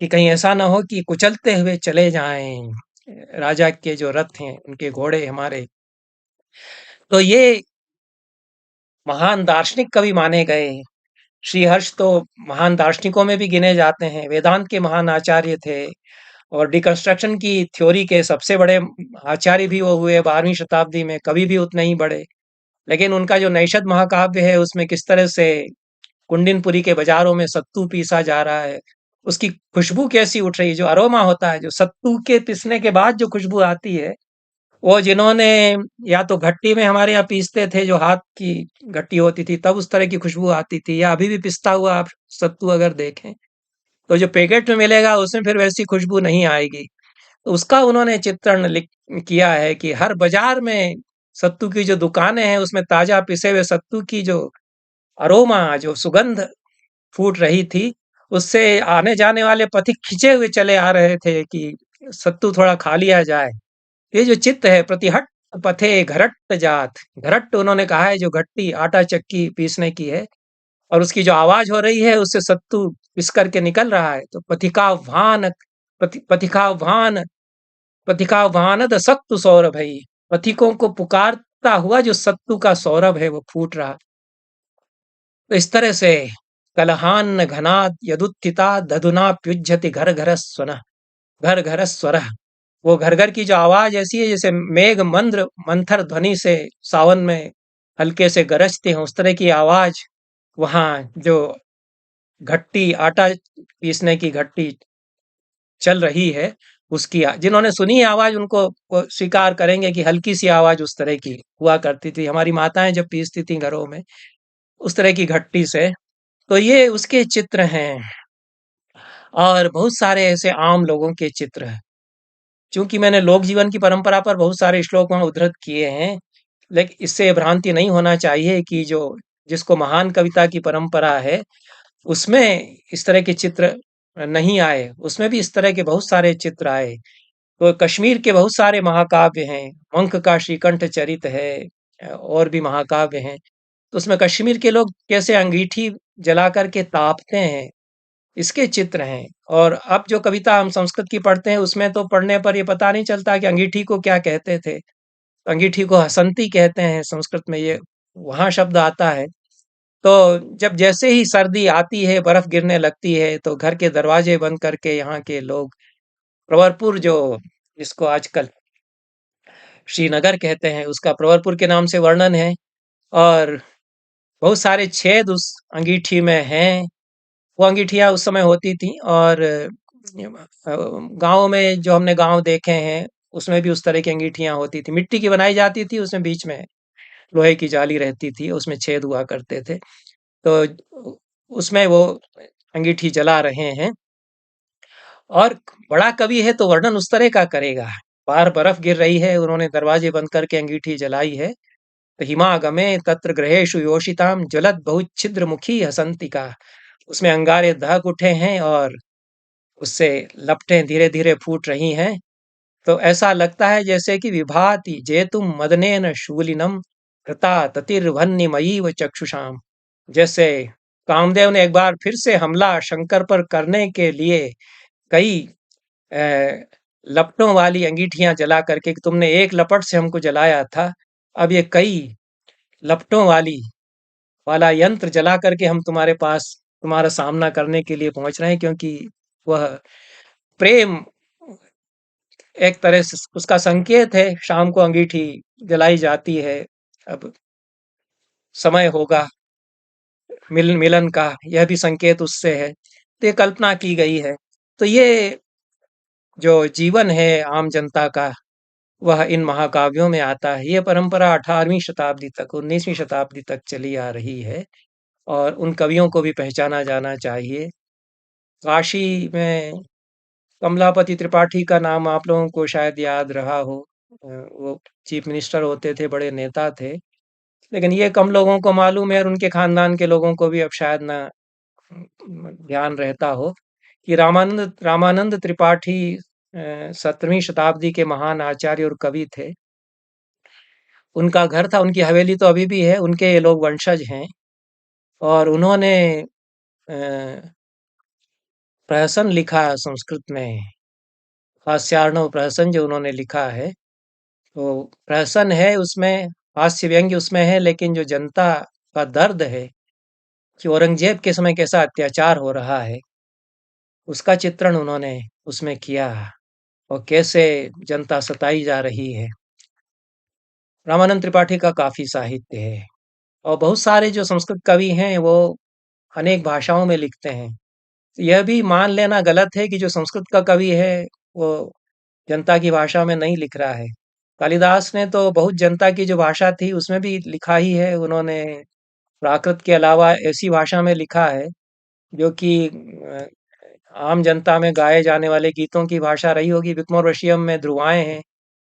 कि कहीं ऐसा ना हो कि कुचलते हुए चले जाएँ राजा के जो रथ हैं, उनके घोड़े हमारे। तो ये महान दार्शनिक कवि माने गए। श्रीहर्ष तो महान दार्शनिकों में भी गिने जाते हैं, वेदांत के महान आचार्य थे और डिकंस्ट्रक्शन की थ्योरी के सबसे बड़े आचार्य भी वो हुए 12वीं शताब्दी में, कवि भी उतने ही बड़े। लेकिन उनका जो नैषद महाकाव्य है, उसमें किस तरह से कुंडिनपुरी के बाजारों में सत्तू पीसा जा रहा है, उसकी खुशबू कैसी उठ रही है, जो अरोमा होता है, जो सत्तू के पीसने के बाद जो खुशबू आती है, वो जिन्होंने या तो घट्टी में हमारे यहाँ पीसते थे, जो हाथ की घट्टी होती थी, तब उस तरह की खुशबू आती थी, या अभी भी पिसता हुआ आप सत्तू अगर देखें, तो जो पैकेट में मिलेगा उसमें फिर वैसी खुशबू नहीं आएगी। तो उसका उन्होंने चित्रण लिख किया है कि हर बाजार में सत्तू की जो दुकानें हैं, उसमें ताज़ा पिसे हुए सत्तू की जो अरोमा, जो सुगंध फूट रही थी, उससे आने-जाने वाले पथिक खिंचे हुए चले आ रहे थे कि सत्तू थोड़ा खा लिया जाए। ये जो चित्त है प्रतिहट पथे घरट जात, घरट उन्होंने कहा है जो घट्टी आटा चक्की पीसने की है और उसकी जो आवाज हो रही है उससे सत्तू पिस करके निकल रहा है। तो पथिका भानद सत्तु सौरभ है। पथिकों को पुकारता हुआ जो सत्तू का सौरभ है वो फूट रहा। तो इस तरह से कलहान घनाद यदुत्थिता दधुना प्युज्यति घर घर स्वन, घर घर स्वर। वो घर घर की जो आवाज ऐसी है जैसे मेघ मंद्र मंथर ध्वनि से सावन में हल्के से गरजते हैं, उस तरह की आवाज वहां जो घट्टी आटा पीसने की घट्टी चल रही है उसकी जिन्होंने सुनी है आवाज उनको वो स्वीकार करेंगे कि हल्की सी आवाज उस तरह की हुआ करती थी, हमारी माताएं जब पीसती थी घरों में उस तरह की घट्टी से। तो ये उसके चित्र हैं और बहुत सारे ऐसे आम लोगों के चित्र हैं। चूंकि मैंने लोक जीवन की परंपरा पर बहुत सारे श्लोक वहां उद्धृत किए हैं, लेकिन इससे भ्रांति नहीं होना चाहिए कि जो जिसको महान कविता की परंपरा है उसमें इस तरह के चित्र नहीं आए, उसमें भी इस तरह के बहुत सारे चित्र आए। तो कश्मीर के बहुत सारे महाकाव्य हैं, मंक का श्रीकंठ चरित है, और भी महाकाव्य हैं। तो उसमें कश्मीर के लोग कैसे अंगीठी जला करके तापते हैं, इसके चित्र हैं। और अब जो कविता हम संस्कृत की पढ़ते हैं उसमें तो पढ़ने पर ये पता नहीं चलता कि अंगीठी को क्या कहते थे। अंगीठी को हसंती कहते हैं संस्कृत में, ये वहाँ शब्द आता है। तो जब जैसे ही सर्दी आती है, बर्फ गिरने लगती है, तो घर के दरवाजे बंद करके यहाँ के लोग प्रवरपुर जो जिसको आजकल श्रीनगर कहते हैं, उसका प्रवरपुर के नाम से वर्णन है और बहुत सारे छेद उस अंगीठी में हैं। वो अंगीठियाँ उस समय होती थी और गाँव में जो हमने गाँव देखे हैं, उसमें भी उस तरह की अंगीठियाँ होती थी। मिट्टी की बनाई जाती थी, उसमें बीच में लोहे की जाली रहती थी, उसमें छेद हुआ करते थे। तो उसमें वो अंगीठी जला रहे हैं और बड़ा कवि है तो वर्णन उस तरह का करेगा। बाहर बर्फ गिर रही है, उन्होंने दरवाजे बंद करके अंगीठी जलाई है। तो हिमागमे तत्र गृहेषु योषिताम ज्वलत बहुच्छिद्रमुखी हसंतिका। उसमें अंगारे दहक उठे हैं और उससे लपटें धीरे-धीरे फूट रही हैं। तो ऐसा लगता है जैसे कि विभाति जेतुम मदनेन शूलिनम कृता ततिर्वह्निमयीव चक्षुषाम। जैसे कामदेव ने एक बार फिर से हमला शंकर पर करने के लिए कई लपटों वाली अंगीठियां जला करके कि तुमने एक लपट से हमको जलाया था, अब ये कई लपटों वाला यंत्र जला करके हम तुम्हारे पास तुम्हारा सामना करने के लिए पहुंच रहे हैं, क्योंकि वह प्रेम एक तरह से उसका संकेत है। शाम को अंगीठी जलाई जाती है। अब समय होगा मिलन का, यह भी संकेत उससे है। तो ये कल्पना की गई है। तो ये जो जीवन है आम जनता का, वह इन महाकाव्यों में आता है। ये परंपरा 18वीं शताब्दी तक, 19वीं शताब्दी तक चली आ रही है और उन कवियों को भी पहचाना जाना चाहिए। काशी में कमलापति त्रिपाठी का नाम आप लोगों को शायद याद रहा हो। वो चीफ मिनिस्टर होते थे, बड़े नेता थे। लेकिन ये कम लोगों को मालूम है और उनके खानदान के लोगों को भी अब शायद ना ध्यान रहता हो कि रामानंद रामानंद त्रिपाठी 17वीं शताब्दी के महान आचार्य और कवि थे। उनका घर था, उनकी हवेली तो अभी भी है, उनके ये लोग वंशज हैं। और उन्होंने प्रहसन लिखा संस्कृत में, हास्यार्णव प्रहसन जो उन्होंने लिखा है। तो प्रहसन है, उसमें हास्य व्यंग्य उसमें है, लेकिन जो जनता का दर्द है कि औरंगजेब के समय कैसा अत्याचार हो रहा है, उसका चित्रण उन्होंने उसमें किया और कैसे जनता सताई जा रही है। रामानंद त्रिपाठी का काफी साहित्य है और बहुत सारे जो संस्कृत कवि हैं वो अनेक भाषाओं में लिखते हैं। यह भी मान लेना गलत है कि जो संस्कृत का कवि है वो जनता की भाषा में नहीं लिख रहा है। कालिदास ने तो बहुत जनता की जो भाषा थी उसमें भी लिखा ही है। उन्होंने प्राकृत के अलावा ऐसी भाषा में लिखा है जो कि आम जनता में गाए जाने वाले गीतों की भाषा रही होगी। विक्रमोर्वशीयम में ध्रुवाएं हैं,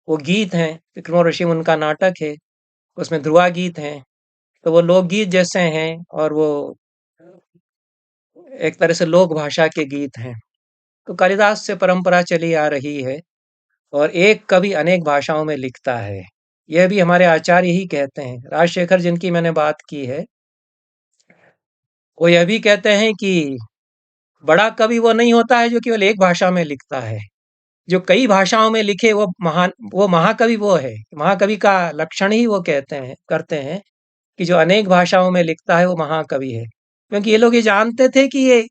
वो गीत हैं। विक्रमोर्वशीयम उनका नाटक है, उसमें ध्रुवा गीत हैं। तो वो लोकगीत जैसे हैं और वो एक तरह से लोक भाषा के गीत हैं। तो कालिदास से परंपरा चली आ रही है और एक कवि अनेक भाषाओं में लिखता है। यह भी हमारे आचार्य ही कहते हैं। राजशेखर जिनकी मैंने बात की है, वो यह भी कहते हैं कि बड़ा कवि वो नहीं होता है जो केवल एक भाषा में लिखता है। जो कई भाषाओं में लिखे वो महाकवि वो है। महाकवि का लक्षण ही वो कहते हैं करते हैं कि जो अनेक भाषाओं में लिखता है वो महाकवि है। क्योंकि ये लोग ये जानते थे कि ये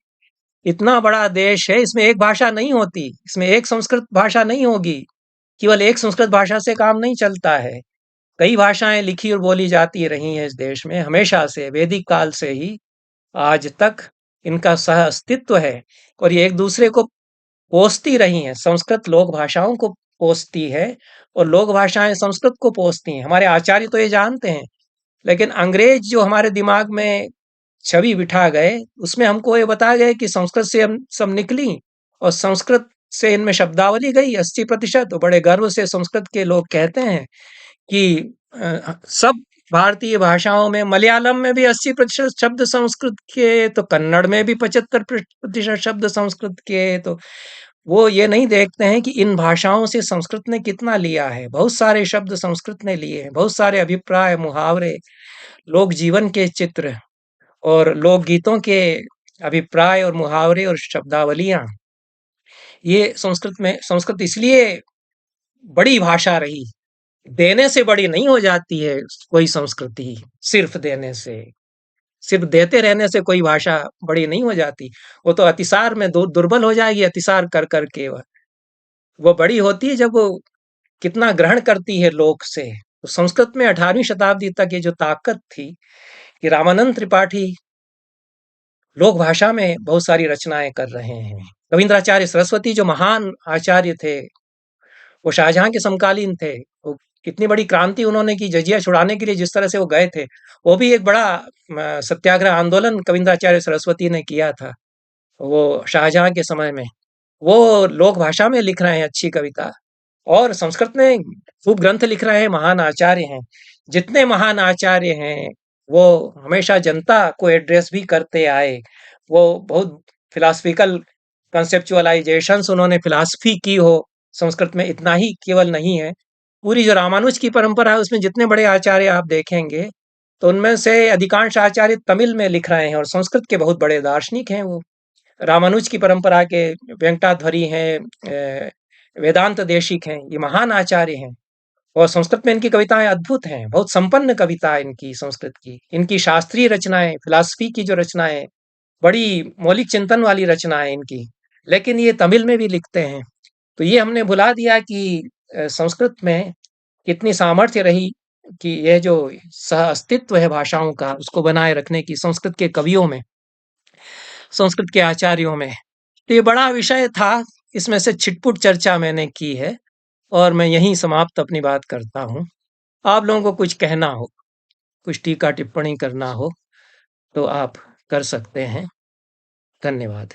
इतना बड़ा देश है, इसमें एक भाषा नहीं होती, इसमें एक संस्कृत भाषा नहीं होगी। केवल एक संस्कृत भाषा से काम नहीं चलता है। कई भाषाएं लिखी और बोली जाती रही हैं इस देश में हमेशा से, वैदिक काल से ही आज तक इनका सह अस्तित्व है और ये एक दूसरे को पोसती रही हैं। संस्कृत लोक भाषाओं को पोसती है और लोक भाषाएं संस्कृत को पोसती हैं। हमारे आचार्य तो ये जानते हैं, लेकिन अंग्रेज जो हमारे दिमाग में छवि बिठा गए, उसमें हमको ये बताया गया कि संस्कृत से हम सब निकली और संस्कृत से इनमें शब्दावली गई 80%। तो बड़े गर्व से संस्कृत के लोग कहते हैं कि सब भारतीय भाषाओं में, मलयालम में भी 80% शब्द संस्कृत के, तो कन्नड़ में भी 75% शब्द संस्कृत के। तो वो ये नहीं देखते हैं कि इन भाषाओं से संस्कृत ने कितना लिया है। बहुत सारे शब्द संस्कृत ने लिए हैं, बहुत सारे अभिप्राय, मुहावरे, लोक जीवन के चित्र और लोकगीतों के अभिप्राय और मुहावरे और शब्दावलियां, ये संस्कृत इसलिए बड़ी भाषा रही। देने से बड़ी नहीं हो जाती है कोई संस्कृति। सिर्फ देने से, सिर्फ देते रहने से कोई भाषा बड़ी नहीं हो जाती। वो तो अतिसार में दुर्बल हो जाएगी। अतिसार कर करके वो बड़ी होती है जब वो कितना ग्रहण करती है लोक से। तो संस्कृत में 18वीं शताब्दी तक ये जो ताकत थी कि रामानंद त्रिपाठी लोक भाषा में बहुत सारी रचनाएँ कर रहे हैं। रवींद्राचार्य सरस्वती जो महान आचार्य थे, वो शाहजहाँ के समकालीन थे। वो कितनी बड़ी क्रांति उन्होंने की, जजिया छुड़ाने के लिए जिस तरह से वो गए थे, वो भी एक बड़ा सत्याग्रह आंदोलन कविंद्राचार्य सरस्वती ने किया था, वो शाहजहाँ के समय में। वो लोक भाषा में लिख रहे हैं अच्छी कविता, और संस्कृत में खूब ग्रंथ लिख रहे हैं, महान आचार्य हैं। जितने महान आचार्य हैं, वो हमेशा जनता को एड्रेस भी करते आए। वो बहुत फिलॉसफिकल कंसेप्चुअलाइजेशंस उन्होंने फिलॉसफी की हो, संस्कृत में इतना ही केवल नहीं है। पूरी जो रामानुज की परंपरा है, उसमें जितने बड़े आचार्य आप देखेंगे, तो उनमें से अधिकांश आचार्य तमिल में लिख रहे हैं, और संस्कृत के बहुत बड़े दार्शनिक हैं वो। रामानुज की परंपरा के वेंकटाध्वरी हैं, वेदांत देशिक हैं, ये महान आचार्य हैं। और संस्कृत में इनकी कविताएं अद्भुत हैं, बहुत संपन्न कविता है इनकी संस्कृत की। इनकी शास्त्रीय रचनाएं, फिलॉसफी की जो रचनाएं, बड़ी मौलिक चिंतन वाली रचनाएं इनकी, लेकिन ये तमिल में भी लिखते हैं। तो ये हमने भुला दिया कि संस्कृत में कितनी सामर्थ्य रही कि यह जो सह अस्तित्व है भाषाओं का, उसको बनाए रखने की संस्कृत के कवियों में, संस्कृत के आचार्यों में। तो ये बड़ा विषय था, इसमें से छिटपुट चर्चा मैंने की है, और मैं यहीं समाप्त अपनी बात करता हूँ। आप लोगों को कुछ कहना हो, कुछ टीका टिप्पणी करना हो, तो आप कर सकते हैं। धन्यवाद।